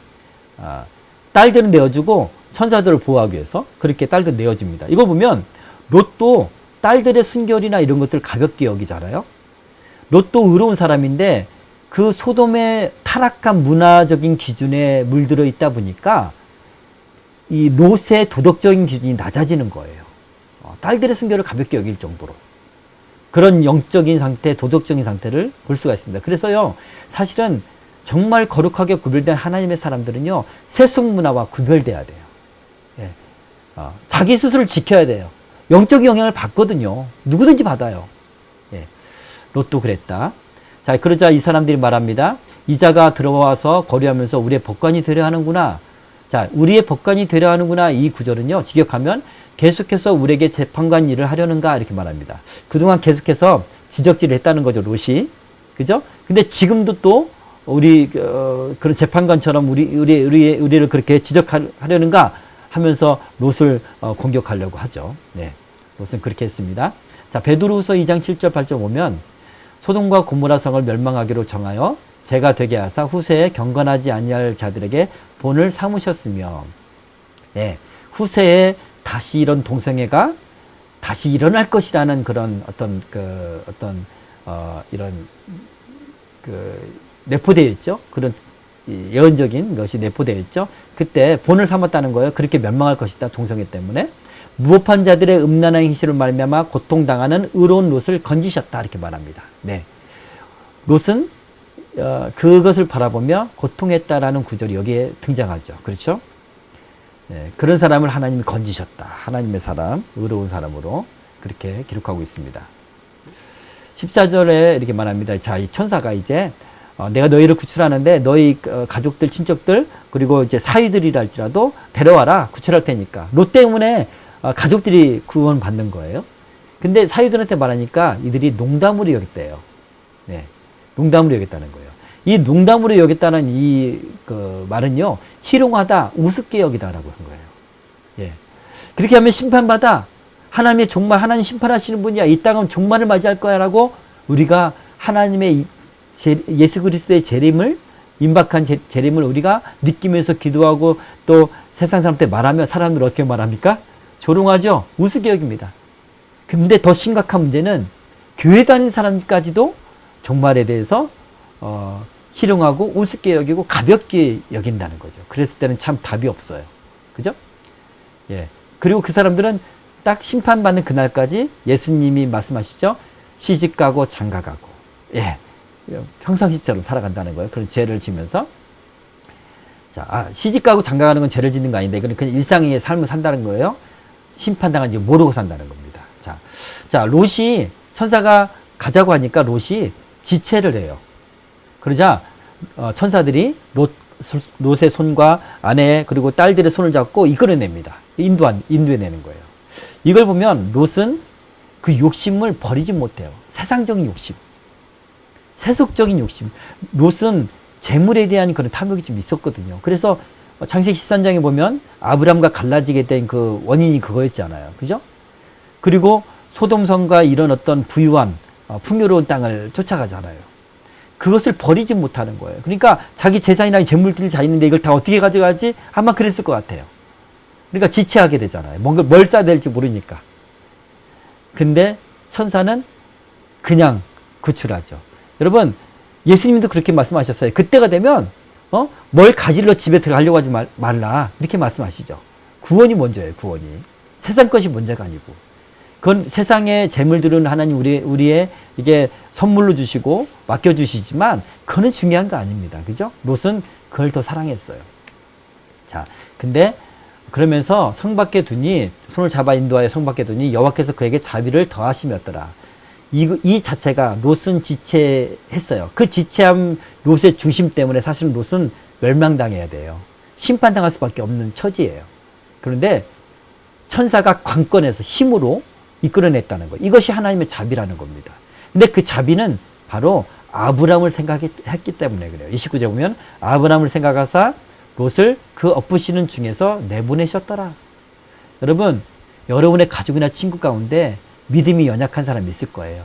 딸들은 내어주고 천사들을 보호하기 위해서 그렇게 딸들 내어줍니다. 이거 보면 롯도 딸들의 순결이나 이런 것들 가볍게 여기잖아요. 롯도 의로운 사람인데 그 소돔의 타락한 문화적인 기준에 물들어 있다 보니까 이 롯의 도덕적인 기준이 낮아지는 거예요. 딸들의 순결을 가볍게 여길 정도로. 그런 영적인 상태, 도덕적인 상태를 볼 수가 있습니다. 그래서요, 사실은 정말 거룩하게 구별된 하나님의 사람들은요, 세속 문화와 구별돼야 돼요. 예. 자기 스스로를 지켜야 돼요. 영적인 영향을 받거든요. 누구든지 받아요. 예. 롯도 그랬다. 자, 그러자 이 사람들이 말합니다. 이자가 들어와서 거류하면서 우리의 법관이 되려 하는구나. 자, 우리의 법관이 되려 하는구나. 이 구절은요, 직역하면 계속해서 우리에게 재판관 일을 하려는가 이렇게 말합니다. 그동안 계속해서 지적질을 했다는 거죠, 롯이. 그죠? 근데 지금도 또 그런 재판관처럼 우리를 그렇게 지적하려는가 하면서 롯을 공격하려고 하죠. 네. 롯은 그렇게 했습니다. 자, 베드로후서 2장 7절 8절 보면 소돔과 고모라 성을 멸망하기로 정하여 죄가 되게 하사 후세에 경건하지 아니할 자들에게 본을 삼으셨으며, 네. 후세에 다시 이런 동성애가 다시 일어날 것이라는 그런 이런 내포되어 있죠. 그런 예언적인 것이 내포되어 있죠. 그때 본을 삼았다는 거예요. 그렇게 멸망할 것이다. 동성애 때문에. 무법한 자들의 음란한 행실을 말미암아 고통당하는 의로운 롯을 건지셨다. 이렇게 말합니다. 네. 롯은 그것을 바라보며 고통했다라는 구절이 여기에 등장하죠. 그렇죠? 네. 그런 사람을 하나님이 건지셨다. 하나님의 사람, 의로운 사람으로 그렇게 기록하고 있습니다. 14절에 이렇게 말합니다. 자, 이 천사가 이제 내가 너희를 구출하는데 너희 가족들, 친척들, 그리고 이제 사위들이라 할지라도 데려와라. 구출할 테니까. 롯 때문에 가족들이 구원받는 거예요. 근데 사위들한테 말하니까 이들이 농담으로 여겼대요. 네. 농담으로 여겼다는 거예요. 이 농담으로 여겼다는 말은요, 희롱하다, 우습게 여기다라고 한 거예요. 예. 그렇게 하면 심판받아. 하나님의 종말, 하나님 심판하시는 분이야. 이 땅은 종말을 맞이할 거야. 라고 우리가 하나님의 예수 그리스도의 재림을, 임박한 재림을 우리가 느끼면서 기도하고 또 세상 사람한테 말하면 사람들 어떻게 말합니까? 조롱하죠? 우습게 여깁니다. 근데 더 심각한 문제는 교회 다니는 사람까지도 종말에 대해서 희롱하고 우습게 여기고 가볍게 여긴다는 거죠. 그랬을 때는 참 답이 없어요. 그죠? 예. 그리고 그 사람들은 딱 심판받는 그날까지 예수님이 말씀하시죠. 시집가고 장가가고, 예, 평상시처럼 살아간다는 거예요. 그런 죄를 지면서. 자, 시집가고 장가가는 건 죄를 짓는 거 아닌데, 이건 그냥 일상의 삶을 산다는 거예요. 심판당한지 모르고 산다는 겁니다. 자, 롯이, 천사가 가자고 하니까 롯이 지체를 해요. 그러자 천사들이 롯의 손과 아내 그리고 딸들의 손을 잡고 이끌어냅니다. 인도해내는 거예요. 이걸 보면 롯은 그 욕심을 버리지 못해요. 세상적인 욕심, 세속적인 욕심. 롯은 재물에 대한 그런 탐욕이 좀 있었거든요. 그래서 창세기 13장에 보면 아브람과 갈라지게 된 그 원인이 그거였잖아요. 그죠? 그리고 소돔성과 이런 어떤 부유한 풍요로운 땅을 쫓아가잖아요. 그것을 버리지 못하는 거예요. 그러니까 자기 재산이나 재물들이 다 있는데 이걸 다 어떻게 가져가지? 아마 그랬을 것 같아요. 그러니까 지체하게 되잖아요. 뭔가 뭘 써야 될지 모르니까. 근데 천사는 그냥 구출하죠. 여러분, 예수님도 그렇게 말씀하셨어요. 그때가 되면 뭘 가지러 집에 들어가려고 하지 말라. 이렇게 말씀하시죠. 구원이 먼저예요. 구원이. 세상 것이 먼저가 아니고. 그건 세상의 재물들은 하나님 우리의 이게 선물로 주시고 맡겨주시지만 그거는 중요한 거 아닙니다. 그죠? 롯은 그걸 더 사랑했어요. 자, 근데 그러면서 성 밖에 두니 손을 잡아 인도하여 성 밖에 두니 여호와께서 그에게 자비를 더하시었더라. 이 자체가 롯은 지체했어요. 그 지체함 롯의 중심 때문에 사실은 롯은 멸망당해야 돼요. 심판당할 수밖에 없는 처지예요. 그런데 천사가 관건에서 힘으로 이끌어냈다는 거. 이것이 하나님의 자비라는 겁니다. 근데 그 자비는 바로 아브라함을 생각했기 때문에 그래요. 29절 보면 아브라함을 생각하사 롯을 그 엇부시는 중에서 내보내셨더라. 여러분, 여러분의 가족이나 친구 가운데 믿음이 연약한 사람이 있을 거예요.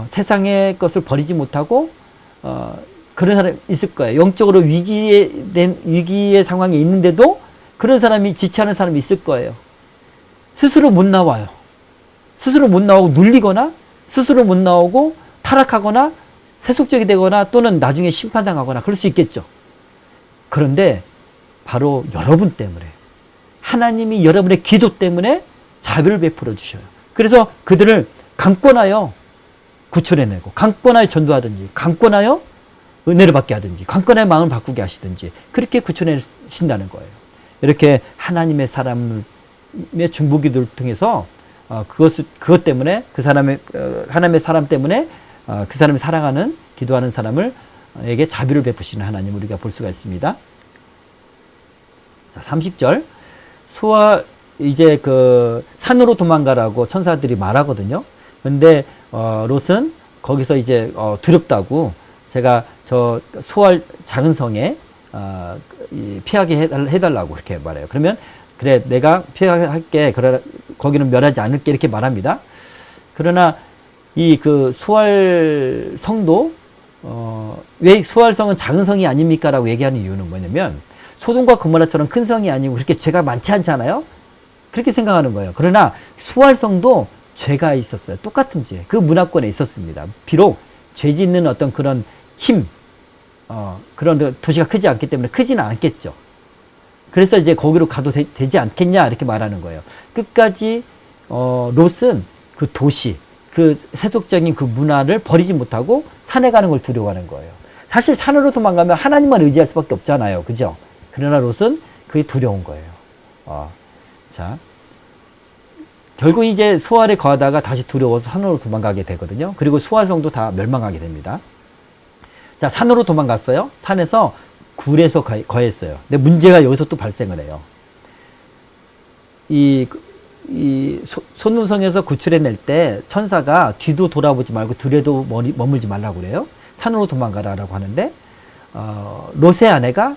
세상의 것을 버리지 못하고 그런 사람이 있을 거예요. 영적으로 위기의 상황에 있는데도 그런 사람이 지체하는 사람이 있을 거예요. 스스로 못 나와요. 스스로 못 나오고 눌리거나 스스로 못 나오고 타락하거나 세속적이 되거나 또는 나중에 심판당하거나 그럴 수 있겠죠. 그런데 바로 여러분 때문에 하나님이 여러분의 기도 때문에 자비를 베풀어 주셔요. 그래서 그들을 강권하여 구출해내고 강권하여 전도하든지 강권하여 은혜를 받게 하든지 강권하여 마음을 바꾸게 하시든지 그렇게 구출해내신다는 거예요. 이렇게 하나님의 사람의 중보기도를 통해서 그것 때문에 그 사람의 하나님의 사람 때문에 그 사람이 사랑하는 기도하는 사람에게 자비를 베푸시는 하나님 우리가 볼 수가 있습니다. 자, 30절 이제 그 산으로 도망가라고 천사들이 말하거든요. 근데 롯은 거기서 이제 두렵다고 제가 저 소알 작은 성에 피하게 해달라고 그렇게 말해요. 그러면 그래 내가 피하게 할게. 그러나 거기는 멸하지 않을게 이렇게 말합니다. 그러나 이 그 소알 성도 왜 소알 성은 작은 성이 아닙니까? 라고 얘기하는 이유는 뭐냐면 소돔과 고모라처럼 큰 성이 아니고 그렇게 죄가 많지 않잖아요. 그렇게 생각하는 거예요. 그러나 소알성도 죄가 있었어요. 똑같은 죄. 그 문화권에 있었습니다. 비록 죄 짓는 어떤 그런 힘, 그런 도시가 크지 않기 때문에 크지는 않겠죠. 그래서 이제 거기로 가도 되지 않겠냐 이렇게 말하는 거예요. 끝까지 롯은 그 도시, 그 세속적인 그 문화를 버리지 못하고 산에 가는 걸 두려워하는 거예요. 사실 산으로 도망가면 하나님만 의지할 수밖에 없잖아요. 그죠? 그러나 롯은 그게 두려운 거예요. 자, 결국 이제 소알에 거하다가 다시 두려워서 산으로 도망가게 되거든요. 그리고 소알성도 다 멸망하게 됩니다. 자, 산으로 도망갔어요. 산에서 굴에서 거했어요. 근데 문제가 여기서 또 발생을 해요. 이 소돔성에서 구출해낼 때 천사가 뒤도 돌아보지 말고 들에도 머물지 말라고 그래요. 산으로 도망가라라고 하는데 롯의 아내가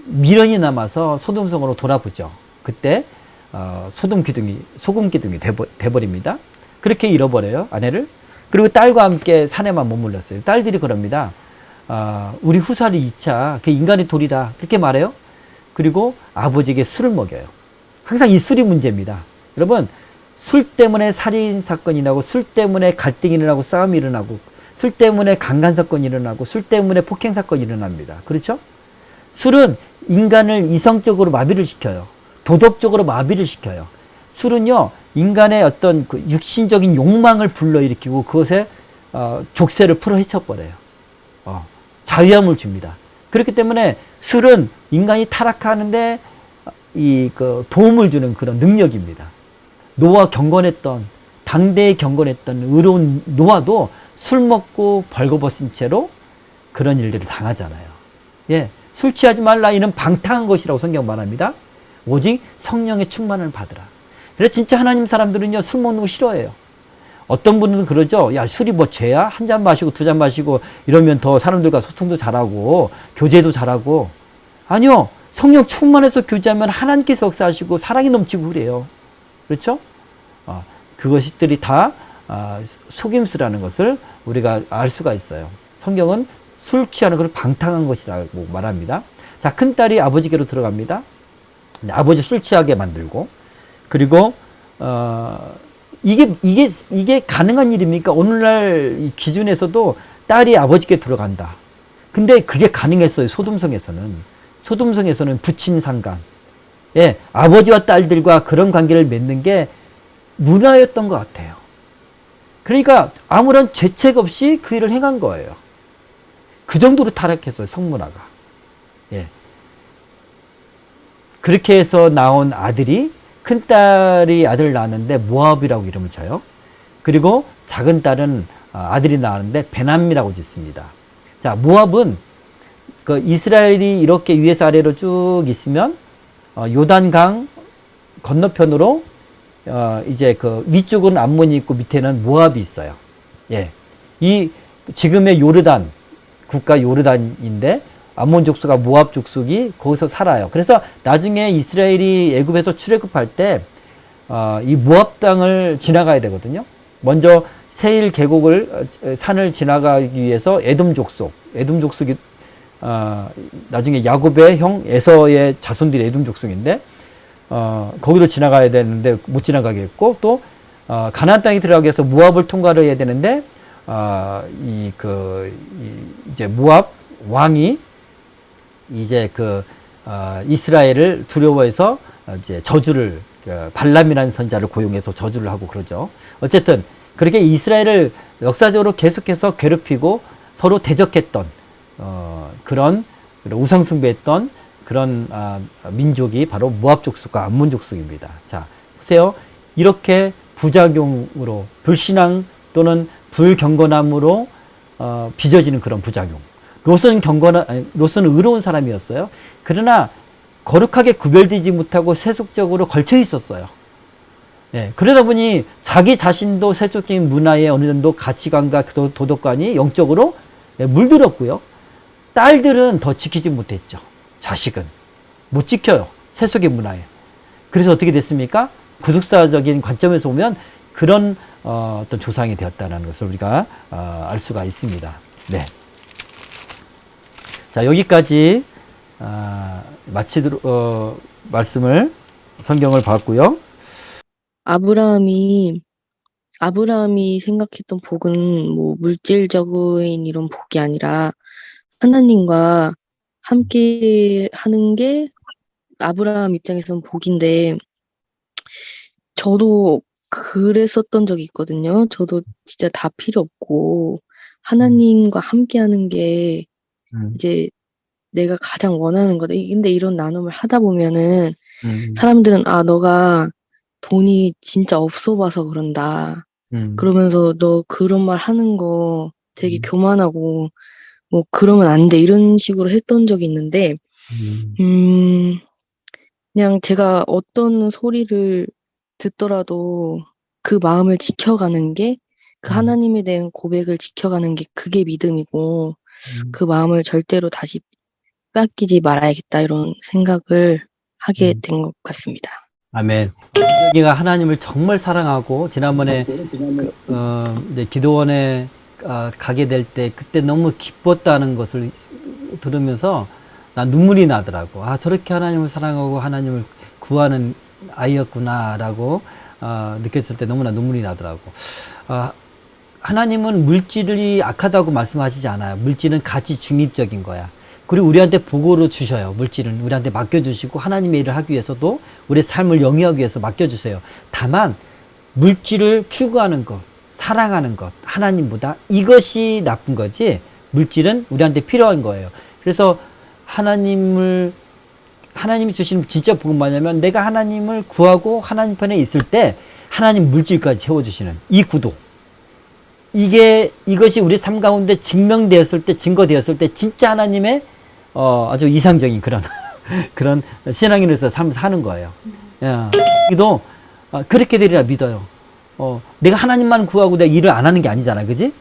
미련이 남아서 소돔성으로 돌아보죠. 그때 소금 기둥이 돼버립니다. 그렇게 잃어버려요, 아내를. 그리고 딸과 함께 산에만 머물렀어요. 딸들이 그럽니다. 우리 후사를 잊자. 그 인간의 도리다. 그렇게 말해요. 그리고 아버지에게 술을 먹여요. 항상 이 술이 문제입니다. 여러분, 술 때문에 살인 사건이 일어나고, 술 때문에 갈등이 일어나고, 싸움이 일어나고, 술 때문에 강간 사건이 일어나고, 술 때문에 폭행 사건이 일어납니다. 그렇죠? 술은 인간을 이성적으로 마비를 시켜요. 도덕적으로 마비를 시켜요. 술은요, 인간의 어떤 그 육신적인 욕망을 불러일으키고 그것에 족쇄를 풀어 헤쳐버려요. 자유함을 줍니다. 그렇기 때문에 술은 인간이 타락하는데 그 도움을 주는 그런 능력입니다. 노아 경건했던, 당대에 경건했던 의로운 노아도 술 먹고 벌거벗은 채로 그런 일들을 당하잖아요. 예, 술 취하지 말라. 이는 방탕한 것이라고 성경 말합니다. 오직 성령의 충만을 받으라. 그래서 진짜 하나님 사람들은요, 술 먹는 거 싫어해요. 어떤 분은 그러죠. 야, 술이 뭐 죄야? 한 잔 마시고 두 잔 마시고 이러면 더 사람들과 소통도 잘하고 교제도 잘하고. 아니요. 성령 충만해서 교제하면 하나님께서 역사하시고 사랑이 넘치고 그래요. 그렇죠? 그것들이 다 속임수라는 것을 우리가 알 수가 있어요. 성경은 술 취하는 것을 방탕한 것이라고 말합니다. 자, 큰딸이 아버지께로 들어갑니다. 아버지 술 취하게 만들고, 그리고 이게 가능한 일입니까? 오늘날 이 기준에서도 딸이 아버지께 들어간다. 근데 그게 가능했어요. 소돔성에서는 부친 상간, 예, 아버지와 딸들과 그런 관계를 맺는 게 문화였던 것 같아요. 그러니까 아무런 죄책 없이 그 일을 행한 거예요. 그 정도로 타락했어요, 성문화가. 예. 그렇게 해서 나온 아들이, 큰 딸이 아들을 낳았는데 모압이라고 이름을 쳐요. 그리고 작은 딸은 아들이 낳았는데 베남이라고 짓습니다. 자, 모압은 그 이스라엘이 이렇게 위에서 아래로 쭉 있으면 요단강 건너편으로 이제 그 위쪽은 암몬이 있고 밑에는 모압이 있어요. 예. 이 지금의 요르단 국가 요르단인데 암몬 족속과 모압 족속이 거기서 살아요. 그래서 나중에 이스라엘이 애굽에서 출애굽할 때 이 모압 땅을 지나가야 되거든요. 먼저 세일 계곡을 산을 지나가기 위해서 에돔 족속이 나중에 야곱의 형 에서의 자손들이 에돔 족속인데 거기로 지나가야 되는데 못 지나가게 했고, 또 가나안 땅에 들어가기 위해서 모압을 통과를 해야 되는데 이제 모압 왕이 이제 이스라엘을 두려워해서 이제 저주를, 발람이라는 선자를 고용해서 저주를 하고 그러죠. 어쨌든 그렇게 이스라엘을 역사적으로 계속해서 괴롭히고 서로 대적했던 그런 우상숭배했던 그런 민족이 바로 모압 족속과 암몬 족속입니다. 자, 보세요. 이렇게 부작용으로, 불신앙 또는 불경건함으로 빚어지는 그런 부작용. 롯은 의로운 사람이었어요. 그러나 거룩하게 구별되지 못하고 세속적으로 걸쳐 있었어요. 예, 그러다 보니 자기 자신도 세속적인 문화에 어느 정도 가치관과 도덕관이 영적으로 물들었고요. 딸들은 더 지키지 못했죠. 자식은 못 지켜요. 세속의 문화에. 그래서 어떻게 됐습니까? 구속사적인 관점에서 보면 그런 어떤 조상이 되었다는 것을 우리가 알 수가 있습니다. 네. 자, 여기까지 마치도록 말씀을, 성경을 봤고요. 아브라함이 생각했던 복은 뭐 물질적인 이런 복이 아니라 하나님과 함께 하는 게 아브라함 입장에서는 복인데, 저도 그랬었던 적이 있거든요. 저도 진짜 다 필요 없고 하나님과 함께 하는 게 이제 내가 가장 원하는 거다. 근데 이런 나눔을 하다 보면은 사람들은 너가 돈이 진짜 없어 봐서 그런다. 그러면서 너 그런 말 하는 거 되게 교만하고 뭐 그러면 안 돼. 이런 식으로 했던 적이 있는데 그냥 제가 어떤 소리를 듣더라도 그 마음을 지켜가는 게, 그 하나님에 대한 고백을 지켜가는 게 그게 믿음이고, 그 마음을 절대로 다시 뺏기지 말아야겠다, 이런 생각을 하게 된 것 같습니다. 아멘. 여기가 하나님을 정말 사랑하고, 지난번에 이제 기도원에 가게 될 때 그때 너무 기뻤다는 것을 들으면서 난 눈물이 나더라고. 저렇게 하나님을 사랑하고 하나님을 구하는 아이였구나라고 느꼈을 때 너무나 눈물이 나더라고. 하나님은 물질이 악하다고 말씀하시지 않아요. 물질은 가치 중립적인 거야. 그리고 우리한테 복으로 주셔요. 물질은 우리한테 맡겨주시고, 하나님의 일을 하기 위해서도 우리의 삶을 영위하기 위해서 맡겨주세요. 다만 물질을 추구하는 것, 사랑하는 것, 하나님보다, 이것이 나쁜 거지, 물질은 우리한테 필요한 거예요. 그래서 하나님이 주시는 진짜 복은 뭐냐면, 내가 하나님을 구하고 하나님 편에 있을 때 하나님 물질까지 채워주시는 이 구도, 이것이 우리 삶 가운데 증명되었을 때, 증거되었을 때 진짜 하나님의 아주 이상적인 그런 신앙인으로서 삶을 사는 거예요. 이도 그렇게 되리라 믿어요. 내가 하나님만 구하고 내가 일을 안 하는 게 아니잖아, 그지?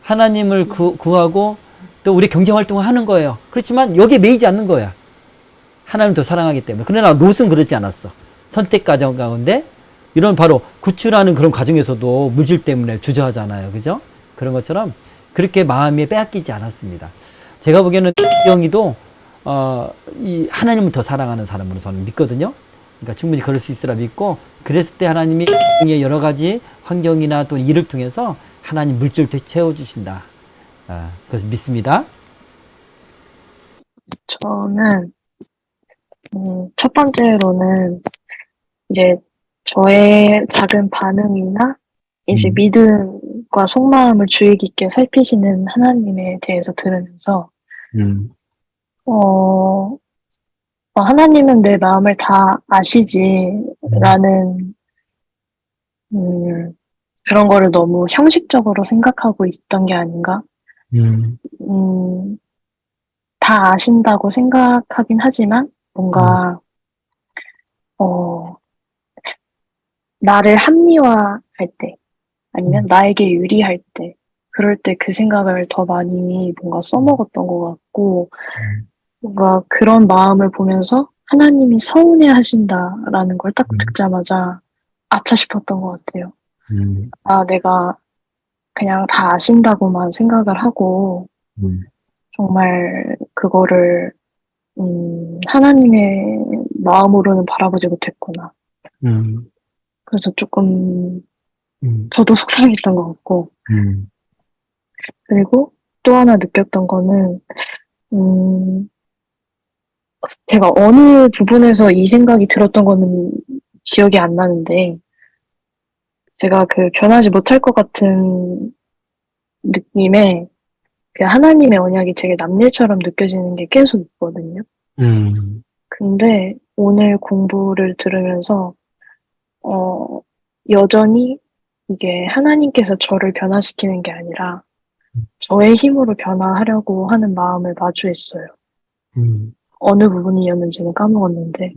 하나님을 구하고 또 우리 경제 활동을 하는 거예요. 그렇지만 여기에 매이지 않는 거야. 하나님을 더 사랑하기 때문에. 그러나 롯은 그렇지 않았어. 선택 과정 가운데 이런 바로 구출하는 그런 과정에서도 물질 때문에 주저하잖아요. 그죠? 그런 것처럼 그렇게 마음이 빼앗기지 않았습니다. 제가 보기에는 영이도 이 하나님을 더 사랑하는 사람으로 저는 믿거든요. 그러니까 충분히 그럴 수 있으라 믿고, 그랬을 때 하나님이 여러 가지 환경이나 또 일을 통해서 하나님 물질을 채워주신다. 그래서 믿습니다. 저는 첫 번째로는 이제 저의 작은 반응이나 이제 믿음과 속마음을 주의 깊게 살피시는 하나님에 대해서 들으면서 하나님은 내 마음을 다 아시지라는 그런 거를 너무 형식적으로 생각하고 있던 게 아닌가. 다 아신다고 생각하긴 하지만 뭔가 나를 합리화할 때 아니면 나에게 유리할 때 그럴 때 그 생각을 더 많이 뭔가 써먹었던 것 같고, 뭔가 그런 마음을 보면서 하나님이 서운해 하신다라는 걸 딱 듣자마자 아차 싶었던 것 같아요. 아, 내가 그냥 다 아신다고만 생각을 하고 정말 그거를 하나님의 마음으로는 바라보지 못했구나. 그래서 조금 저도 속상했던 것 같고, 그리고 또 하나 느꼈던 거는 제가 어느 부분에서 이 생각이 들었던 거는 기억이 안 나는데, 제가 그 변하지 못할 것 같은 느낌에 그 하나님의 언약이 되게 남일처럼 느껴지는 게 계속 있거든요. 근데 오늘 공부를 들으면서 여전히 이게 하나님께서 저를 변화시키는 게 아니라 저의 힘으로 변화하려고 하는 마음을 마주했어요. 어느 부분이었는지는 까먹었는데,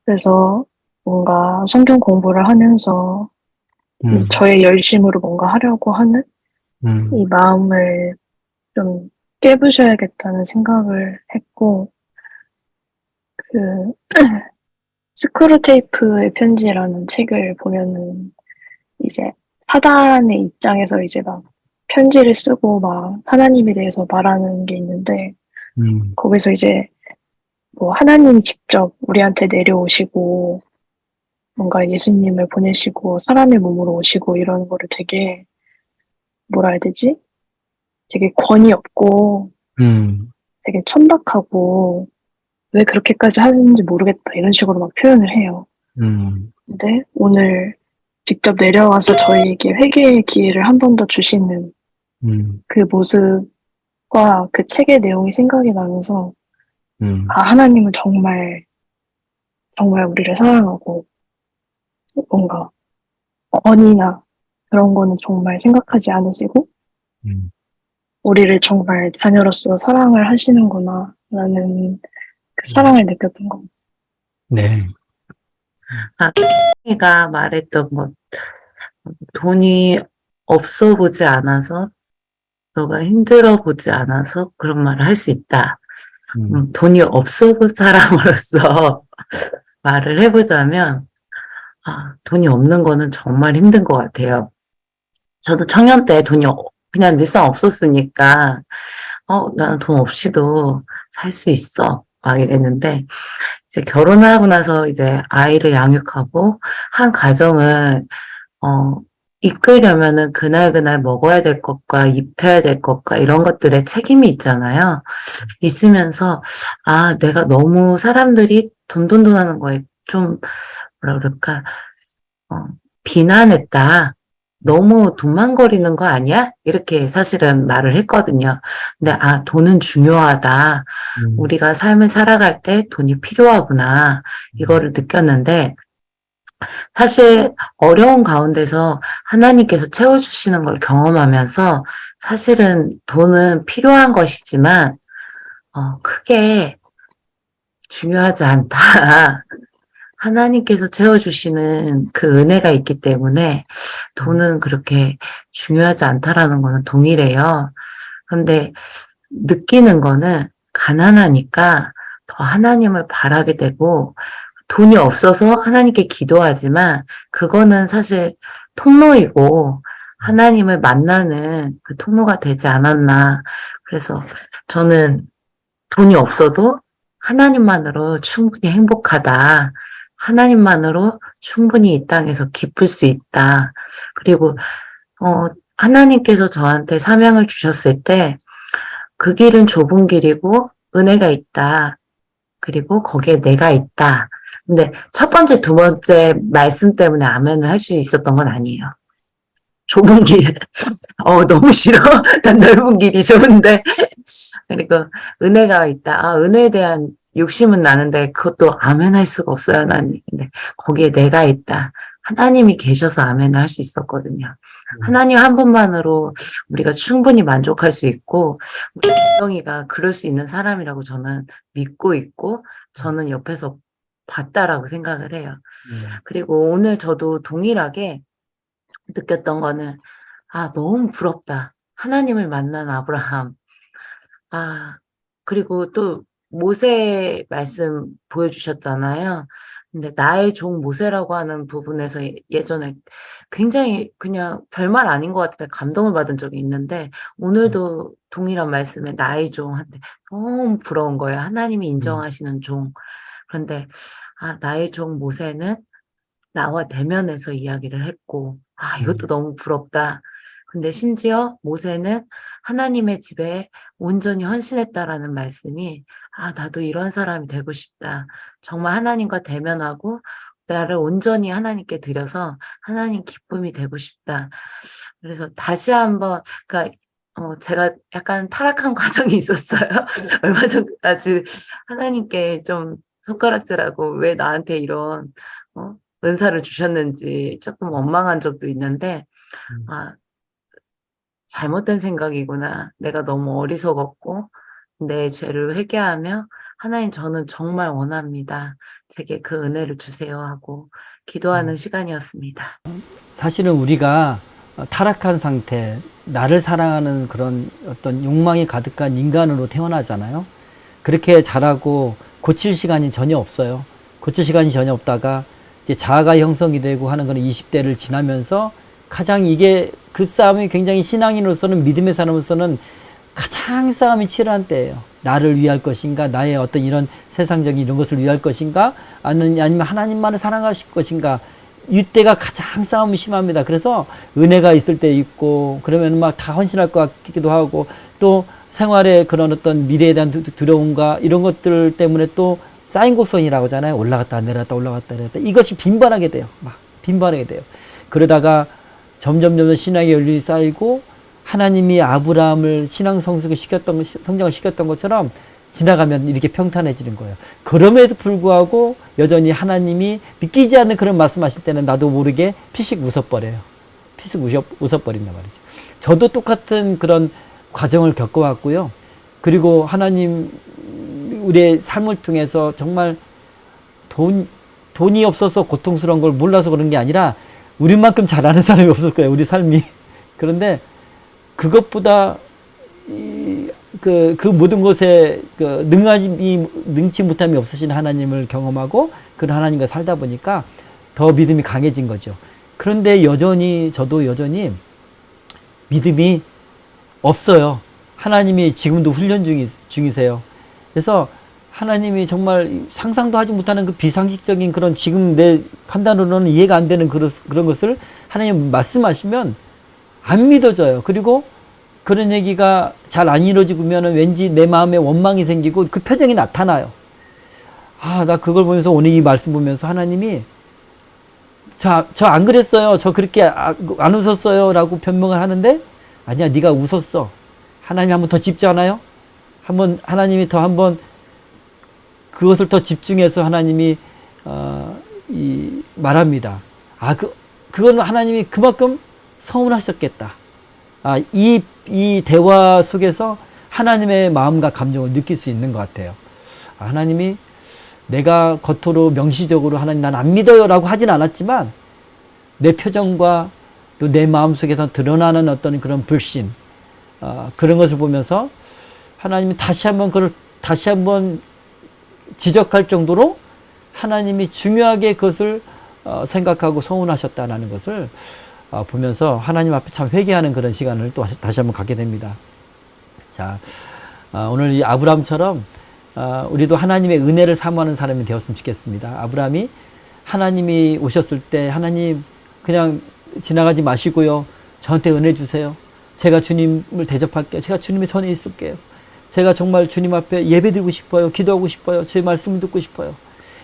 그래서 뭔가 성경 공부를 하면서 저의 열심으로 뭔가 하려고 하는 이 마음을 좀 깨부셔야겠다는 생각을 했고, 그 스크루테이프의 편지라는 책을 보면은 이제 사단의 입장에서 이제 막 편지를 쓰고 막 하나님에 대해서 말하는 게 있는데, 거기서 이제 뭐 하나님이 직접 우리한테 내려오시고 뭔가 예수님을 보내시고 사람의 몸으로 오시고 이러는 거를 되게 뭐라 해야 되지? 되게 권위 없고 되게 천박하고 왜 그렇게까지 하는지 모르겠다 이런 식으로 막 표현을 해요. 근데 오늘 직접 내려와서 저희에게 회개의 기회를 한 번 더 주시는 그 모습과 그 책의 내용이 생각이 나면서 아, 하나님은 정말 정말 우리를 사랑하고 뭔가 언이나 그런 거는 정말 생각하지 않으시고 우리를 정말 자녀로서 사랑을 하시는구나 라는 그 사랑을 느꼈던 것 같아요. 네. 가 말했던 것, 돈이 없어 보지 않아서, 너가 힘들어 보지 않아서 그런 말을 할 수 있다. 돈이 없어 본 사람으로서 말을 해보자면, 돈이 없는 거는 정말 힘든 것 같아요. 저도 청년 때 그냥 늘상 없었으니까, 나는 돈 없이도 살 수 있어. 막 이랬는데, 이제 결혼하고 나서 이제 아이를 양육하고, 한 가정을, 이끌려면은 그날그날 먹어야 될 것과 입혀야 될 것과 이런 것들에 책임이 있잖아요. 있으면서, 내가 너무 사람들이 돈 하는 거에 좀, 뭐라 그럴까, 비난했다. 너무 돈만 거리는 거 아니야? 이렇게 사실은 말을 했거든요. 근데, 돈은 중요하다. 우리가 삶을 살아갈 때 돈이 필요하구나. 이거를 느꼈는데, 사실 어려운 가운데서 하나님께서 채워주시는 걸 경험하면서 사실은 돈은 필요한 것이지만, 크게 중요하지 않다. 하나님께서 채워주시는 그 은혜가 있기 때문에 돈은 그렇게 중요하지 않다라는 거는 동일해요. 그런데 느끼는 거는 가난하니까 더 하나님을 바라게 되고 돈이 없어서 하나님께 기도하지만 그거는 사실 통로이고 하나님을 만나는 그 통로가 되지 않았나. 그래서 저는 돈이 없어도 하나님만으로 충분히 행복하다. 하나님만으로 충분히 이 땅에서 기쁠 수 있다. 그리고 하나님께서 저한테 사명을 주셨을 때 그 길은 좁은 길이고 은혜가 있다. 그리고 거기에 내가 있다. 근데 첫 번째, 두 번째 말씀 때문에 아멘을 할 수 있었던 건 아니에요. 좁은 길, 너무 싫어. 난 넓은 길이 좋은데. 그리고 은혜가 있다. 은혜에 대한 욕심은 나는데 그것도 아멘할 수가 없어요, 하나님. 근데 거기에 내가 있다. 하나님이 계셔서 아멘을 할 수 있었거든요. 하나님 한 분만으로 우리가 충분히 만족할 수 있고, 우리 영이가 그럴 수 있는 사람이라고 저는 믿고 있고, 저는 옆에서 봤다라고 생각을 해요. 그리고 오늘 저도 동일하게 느꼈던 거는, 너무 부럽다. 하나님을 만난 아브라함. 그리고 또 모세 말씀 보여주셨잖아요. 근데 나의 종 모세라고 하는 부분에서 예전에 굉장히 그냥 별말 아닌 것 같은데 감동을 받은 적이 있는데 오늘도 동일한 말씀에 나의 종한테 너무 부러운 거예요. 하나님이 인정하시는 종. 그런데 나의 종 모세는 나와 대면해서 이야기를 했고 이것도 너무 부럽다. 근데 심지어 모세는 하나님의 집에 온전히 헌신했다라는 말씀이 나도 이런 사람이 되고 싶다. 정말 하나님과 대면하고 나를 온전히 하나님께 드려서 하나님 기쁨이 되고 싶다. 그래서 다시 한번 그러니까 제가 약간 타락한 과정이 있었어요. 얼마 전까지 하나님께 좀 손가락질하고 왜 나한테 이런 은사를 주셨는지 조금 원망한 적도 있는데 잘못된 생각이구나. 내가 너무 어리석었고 내 죄를 회개하며 하나님 저는 정말 원합니다. 제게 그 은혜를 주세요 하고 기도하는 시간이었습니다. 사실은 우리가 타락한 상태, 나를 사랑하는 그런 어떤 욕망이 가득한 인간으로 태어나잖아요. 그렇게 자라고 고칠 시간이 전혀 없어요. 고칠 시간이 전혀 없다가 이제 자아가 형성이 되고 하는 거는 20대를 지나면서 가장 이게 그 싸움이 굉장히 신앙인으로서는 믿음의 사람으로서는 가장 싸움이 치열한 때예요. 나를 위할 것인가, 나의 어떤 이런 세상적인 이런 것을 위할 것인가, 아니면 하나님만을 사랑하실 것인가. 이때가 가장 싸움이 심합니다. 그래서 은혜가 있을 때 있고 그러면 막 다 헌신할 것 같기도 하고 또 생활의 그런 어떤 미래에 대한 두려움과 이런 것들 때문에 또 쌓인 곡선이라고 하잖아요. 올라갔다 내려갔다 올라갔다 내려갔다 이것이 빈번하게 돼요. 막 빈번하게 돼요. 그러다가 점점 신앙의 연륜이 쌓이고 하나님이 아브라함을 신앙 성숙을 성장을 시켰던 것처럼 지나가면 이렇게 평탄해지는 거예요. 그럼에도 불구하고 여전히 하나님이 믿기지 않는 그런 말씀하실 때는 나도 모르게 피식 웃어버려요. 피식 웃어버린단 말이죠. 저도 똑같은 그런 과정을 겪어왔고요. 그리고 하나님 우리의 삶을 통해서 정말 돈이 없어서 고통스러운 걸 몰라서 그런 게 아니라 우리만큼 잘하는 사람이 없을 거예요. 우리 삶이. 그런데 그것보다 그 모든 것에 능치 못함이 없으신 하나님을 경험하고 그런 하나님과 살다 보니까 더 믿음이 강해진 거죠. 그런데 저도 여전히 믿음이 없어요. 하나님이 지금도 훈련 중이세요. 그래서 하나님이 정말 상상도 하지 못하는 그 비상식적인 그런 지금 내 판단으로는 이해가 안 되는 그런 것을 하나님 말씀하시면 안 믿어져요. 그리고 그런 얘기가 잘 안 이루어지면 왠지 내 마음에 원망이 생기고 그 표정이 나타나요. 나 그걸 보면서 오늘 이 말씀 보면서 하나님이 저 안 그랬어요. 저 그렇게 안 웃었어요. 라고 변명을 하는데 아니야, 네가 웃었어. 하나님 한번 더 짚지 않아요? 하나님이 더 한번 그것을 더 집중해서 하나님이 말합니다. 그거는 하나님이 그만큼 서운하셨겠다. 이 대화 속에서 하나님의 마음과 감정을 느낄 수 있는 것 같아요. 하나님이 내가 겉으로 명시적으로 하나님 난 안 믿어요 라고 하진 않았지만 내 표정과 또 내 마음속에서 드러나는 어떤 그런 불신 그런 것을 보면서 하나님이 다시 한번 지적할 정도로 하나님이 중요하게 그것을 생각하고 서운하셨다는 것을 보면서 하나님 앞에 참 회개하는 그런 시간을 또 다시 한번 갖게 됩니다. 자, 오늘 이 아브라함처럼 우리도 하나님의 은혜를 사모하는 사람이 되었으면 좋겠습니다. 아브라함이 하나님이 오셨을 때 하나님 그냥 지나가지 마시고요. 저한테 은혜 주세요. 제가 주님을 대접할게요. 제가 주님의 전에 있을게요. 제가 정말 주님 앞에 예배드리고 싶어요. 기도하고 싶어요. 제 말씀을 듣고 싶어요.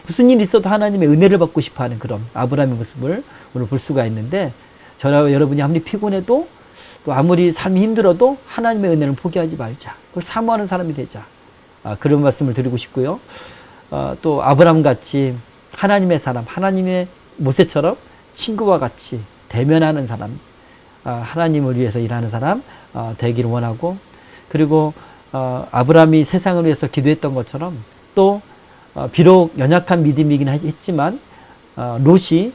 무슨 일이 있어도 하나님의 은혜를 받고 싶어하는 그런 아브라함의 모습을 오늘 볼 수가 있는데, 저와 여러분이 아무리 피곤해도 또 아무리 삶이 힘들어도 하나님의 은혜를 포기하지 말자. 그걸 사모하는 사람이 되자. 그런 말씀을 드리고 싶고요. 또 아브라함 같이 하나님의 사람, 하나님의 모세처럼 친구와 같이 대면하는 사람, 하나님을 위해서 일하는 사람 되기를 원하고, 그리고 아브라함이 세상을 위해서 기도했던 것처럼 또 비록 연약한 믿음이긴 했지만 롯이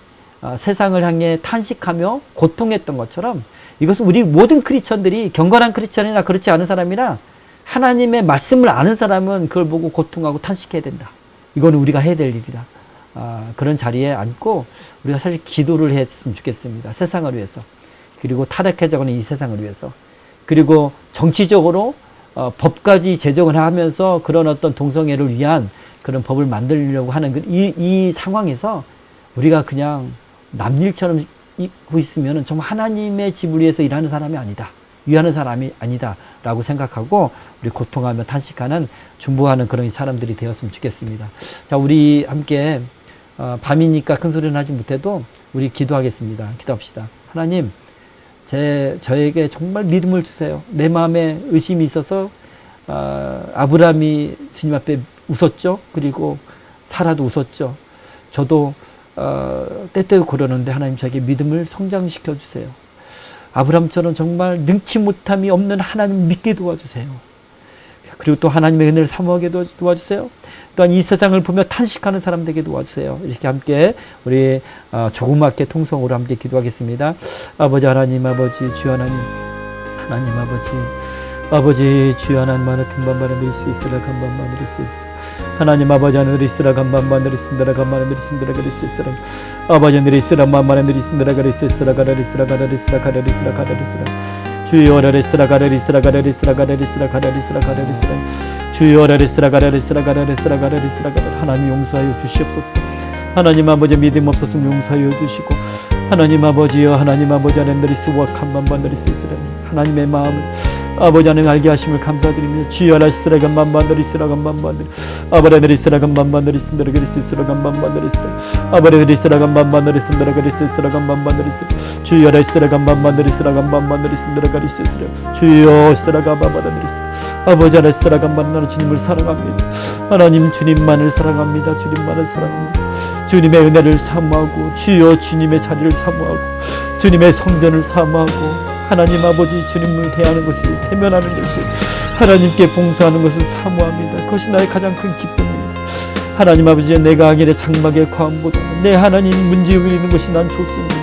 세상을 향해 탄식하며 고통했던 것처럼, 이것은 우리 모든 크리스천들이, 경건한 크리스천이나 그렇지 않은 사람이나 하나님의 말씀을 아는 사람은 그걸 보고 고통하고 탄식해야 된다. 이거는 우리가 해야 될 일이다. 그런 자리에 앉고 우리가 사실 기도를 했으면 좋겠습니다. 세상을 위해서, 그리고 타락해져가는 이 세상을 위해서, 그리고 정치적으로 법까지 제정을 하면서 그런 어떤 동성애를 위한 그런 법을 만들려고 하는 이 상황에서 우리가 그냥 남일처럼 있고 있으면 정말 하나님의 집을 위해서 일하는 사람이 아니다, 위하는 사람이 아니다 라고 생각하고 우리 고통하며 탄식하는, 중보하는 그런 사람들이 되었으면 좋겠습니다. 자, 우리 함께 밤이니까 큰 소리는 하지 못해도 우리 기도하겠습니다. 기도합시다. 하나님, 저에게 정말 믿음을 주세요. 내 마음에 의심이 있어서 아브라함이 주님 앞에 웃었죠. 그리고 사라도 웃었죠. 저도 때때로 그러는데 하나님 저에게 믿음을 성장시켜 주세요. 아브라함처럼 정말 능치 못함이 없는 하나님 믿게 도와주세요. 그리고 또 하나님의 은혜를 사모하게 도와주세요. 또한 이 세상을 보며 탄식하는 사람 되게 도와주세요. 이렇게 함께 우리 조그맣게 통성으로 함께 기도하겠습니다. 아버지 하나님, 아버지 주여 하나님, 하나님 아버지 주여 하나님 하나 금방 드릴 수 있으라 금방 드릴 수 있어. 하나님 아버지 하늘 있으라 금방 드릴 수 있으라 금방 드릴 수 있으라 그릴 수 있으라. 아버지 하늘 있으라 만만 드릴 수 있으라 그릴 수 있으라 가를 있으라 가를 있으라 가를 있으라 가를 있으라. 주여 라리스라 가라리스라 가라리스라 가라리스라 가라리스라 가라리스라. 주여 라리스라 가라리스라 가라리스라 가라리스라 가라. 하나님 용서하여 주시옵소서. 하나님 아버지 믿음 없었으면 용서하여 주시고, 하나님 아버지여, 하나님 아버지 하나님들이 수확한 만반들이 있으라. 하나님의 마음을 아버지 하나님 알게 하심을 감사드립니다. 주여 라리스라가 만반들이 있으라가 만반들이 아버지들이 있으라가 만반들이 있으라 그리스 있으라가 만반들이 있으라. 아버지들이 있으라가 만반들이 있으라 그리스 있으라가 만반들이 있으라. 주여 라리스라가 만반들이 있으라가 만반들이 있으라 그리스 있으라. 주여 있으라가 만반들이 있으라. 아버지 라리스라가 만나는 주님을 사랑합니다. 하나님 주님만을 사랑합니다. 주님만을 사랑합니다. 주님의 은혜를 사모하고, 주여 주님의 자리를 사모하고, 주님의 성전을 사모하고, 하나님 아버지 주님을 대하는 것이, 대면하는 것이, 하나님께 봉사하는 것을 사모합니다. 그것이 나의 가장 큰 기쁨입니다. 하나님 아버지, 내가 악인의 장막의 과음보다 내 하나님 문제 그리는 것이 난 좋습니다.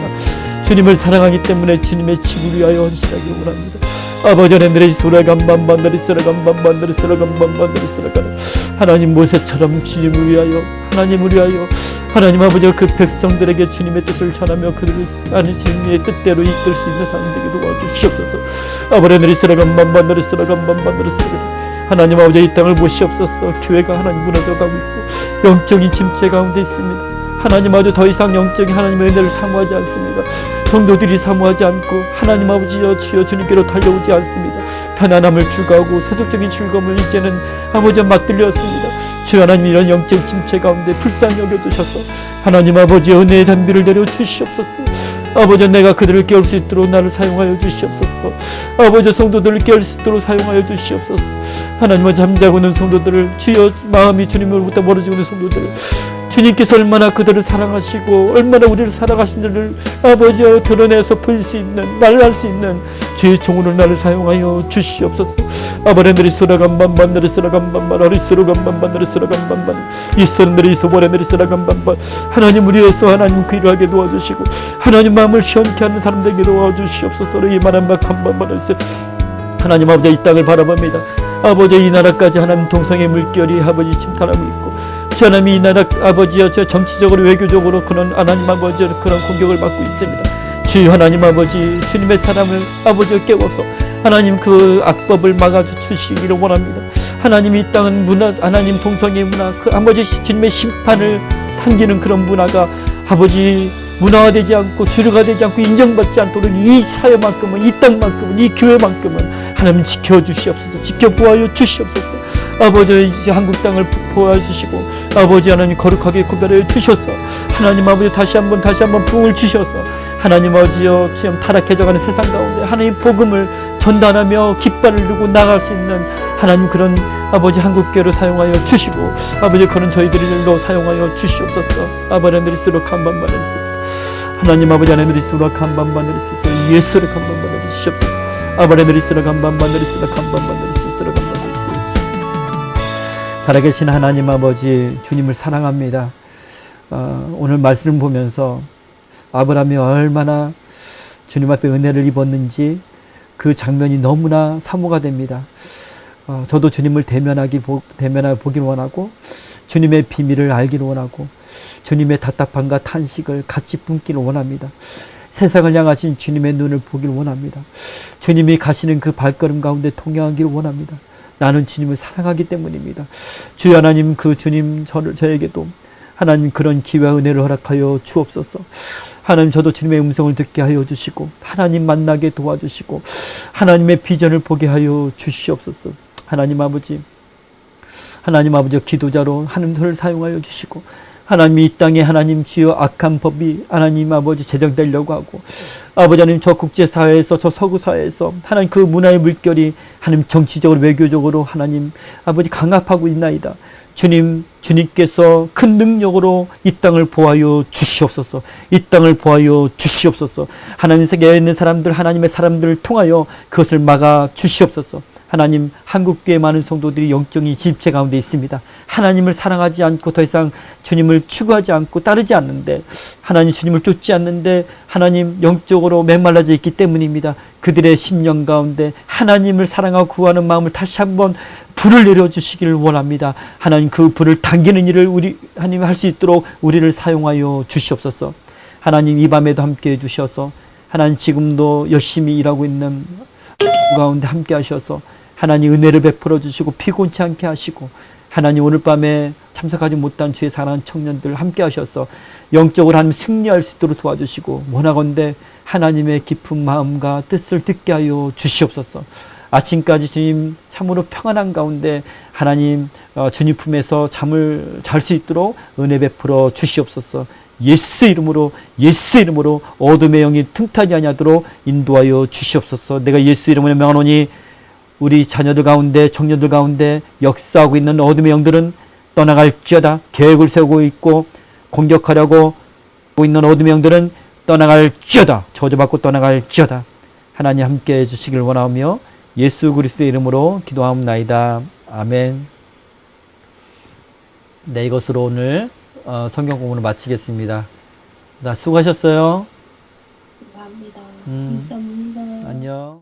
주님을 사랑하기 때문에 주님의 집을 위하여 헌신하기 원합니다. 아버지 하나님들의 소라간반반들이 소라간반반들이 소라간반반들이 소라간. 하나님 모세처럼 주님을 위하여, 하나님을 위하여, 하나님 아버지 그 백성들에게 주님의 뜻을 전하며 그들을 주님의 뜻대로 이끌 수 있는 사람 되게 도와주시옵소서. 아버지 하나님들이 소라간반반들이 소라간반반들이 소라간. 하나님 아버지 이 땅을 보시옵소서. 교회가 하나님 무너져가고 있고 영적인 침체 가운데 있습니다. 하나님 아버지 더 이상 영적인 하나님의 은혜를 사모하지 않습니다. 성도들이 사모하지 않고 하나님 아버지여 주여 주님께로 달려오지 않습니다. 편안함을 추구하고 세속적인 즐거움을 이제는 아버지 맛들렸습니다. 주 하나님 이런 영적 침체 가운데 불쌍히 여겨주셔서 하나님 아버지 은혜의 담비를 내려 주시옵소서. 아버지 내가 그들을 깨울 수 있도록 나를 사용하여 주시옵소서. 아버지 성도들을 깨울 수 있도록 사용하여 주시옵소서. 하나님은 잠자고 있는 성도들을, 주여 마음이 주님으로부터 멀어지고 있는 성도들을 주님께서 얼마나 그들을 사랑하시고 얼마나 우리를 사랑하시는지를 아버지여 드러내서 보일 수 있는, 말할 수 있는 주의 종으로 나를 사용하여 주시옵소서. 아버지들이 쓰라간반반들이 쓰라간반반 어리 쓰라간반반들이 쓰라간반반 이 사람들이 소보레들이 쓰라간반반. 하나님 우리에서 하나님 그 일을 하게 도와주시고 하나님 마음을 시원케 하는 사람 되게 도와주시옵소서. 이 말한 박한반반을 하나님 아버지 이 땅을 바라봅니다. 아버지 이 나라까지 하나님 동성의 물결이 아버지 침탈하고 있고 주 하나님 이 나라 아버지여 저 정치적으로 외교적으로 그런 하나님 아버지 그런 공격을 받고 있습니다. 주여 하나님 아버지 주님의 사람을 아버지여 깨워서 하나님 그 악법을 막아주시기를 원합니다. 하나님 이 땅은 문화 하나님 동성애 문화 그 아버지 주님의 심판을 당기는 그런 문화가 아버지 문화화되지 않고 주류가 되지 않고 인정받지 않도록 이 사회만큼은 이 땅만큼은 이 교회만큼은 하나님 지켜주시옵소서. 지켜보아요 주시옵소서. 아버지 이제 한국 땅을 보아주시고 아버지 하나님 거룩하게 구별하여 주셔서 하나님 아버지 다시 한번 부흥을 주셔서 하나님 아버지여 주님 타락해져가는 세상 가운데 하나님 복음을 전달하며 깃발을 들고 나갈 수 있는 하나님 그런 아버지 한국교회로 사용하여 주시고 아버지 그런 저희들로 사용하여 주시옵소서. 아버지 하늘이 쓰러 간반만을 있어서 하나님 아버지 하늘이 쓰러 간반만을 있어서 예수를 간반만을 주시옵소서. 아버지 하늘이 쓰러 간반만을 있어서 간반만을 있어서 간반만을 있어서 살아계신 하나님 아버지 주님을 사랑합니다. 오늘 말씀을 보면서 아브라함이 얼마나 주님 앞에 은혜를 입었는지 그 장면이 너무나 사모가 됩니다. 저도 주님을 대면하여 보기를 원하고 주님의 비밀을 알기를 원하고 주님의 답답함과 탄식을 같이 품기를 원합니다. 세상을 향하신 주님의 눈을 보기를 원합니다. 주님이 가시는 그 발걸음 가운데 통행하기를 원합니다. 나는 주님을 사랑하기 때문입니다. 주여 하나님 그 주님 저에게도 하나님 그런 기회와 은혜를 허락하여 주옵소서. 하나님 저도 주님의 음성을 듣게 하여 주시고 하나님 만나게 도와주시고 하나님의 비전을 보게 하여 주시옵소서. 하나님 아버지 기도자로 하나님을 사용하여 주시고 하나님이 이 땅에 하나님 주여 악한 법이 하나님 아버지 제정되려고 하고 아버지 하나님 저 국제사회에서 저 서구사회에서 하나님 그 문화의 물결이 하나님 정치적으로 외교적으로 하나님 아버지 강압하고 있나이다. 주님께서 큰 능력으로 이 땅을 보하여 주시옵소서. 이 땅을 보하여 주시옵소서. 하나님 세계에 있는 사람들 하나님의 사람들을 통하여 그것을 막아 주시옵소서. 하나님 한국교회 많은 성도들이 영적인 집체 가운데 있습니다. 하나님을 사랑하지 않고 더 이상 주님을 추구하지 않고 따르지 않는데 하나님 주님을 쫓지 않는데 하나님 영적으로 메말라져 있기 때문입니다. 그들의 심령 가운데 하나님을 사랑하고 구하는 마음을 다시 한번 불을 내려주시기를 원합니다. 하나님 그 불을 당기는 일을 우리 하나님 할 수 있도록 우리를 사용하여 주시옵소서. 하나님 이 밤에도 함께해 주셔서 하나님 지금도 열심히 일하고 있는 가운데 함께 하셔서 하나님 은혜를 베풀어 주시고 피곤치 않게 하시고 하나님 오늘 밤에 참석하지 못한 주의 사랑하는 청년들 함께 하셔서 영적으로 하나님 승리할 수 있도록 도와주시고 원하건대 하나님의 깊은 마음과 뜻을 듣게 하여 주시옵소서. 아침까지 주님 참으로 평안한 가운데 하나님 주님 품에서 잠을 잘 수 있도록 은혜 베풀어 주시옵소서. 예수 이름으로 어둠의 영이 틈타지 아니하도록 인도하여 주시옵소서. 내가 예수 이름으로 명하노니 우리 자녀들 가운데 청년들 가운데 역사하고 있는 어둠의 영들은 떠나갈지어다. 계획을 세우고 있고 공격하려고 하고 있는 어둠의 영들은 떠나갈지어다. 저주받고 떠나갈지어다. 하나님 함께해 주시길 원하며 예수 그리스도의 이름으로 기도하옵나이다. 아멘. 네, 이것으로 오늘 성경 공부를 마치겠습니다. 수고하셨어요. 감사합니다. 감사합니다. 안녕.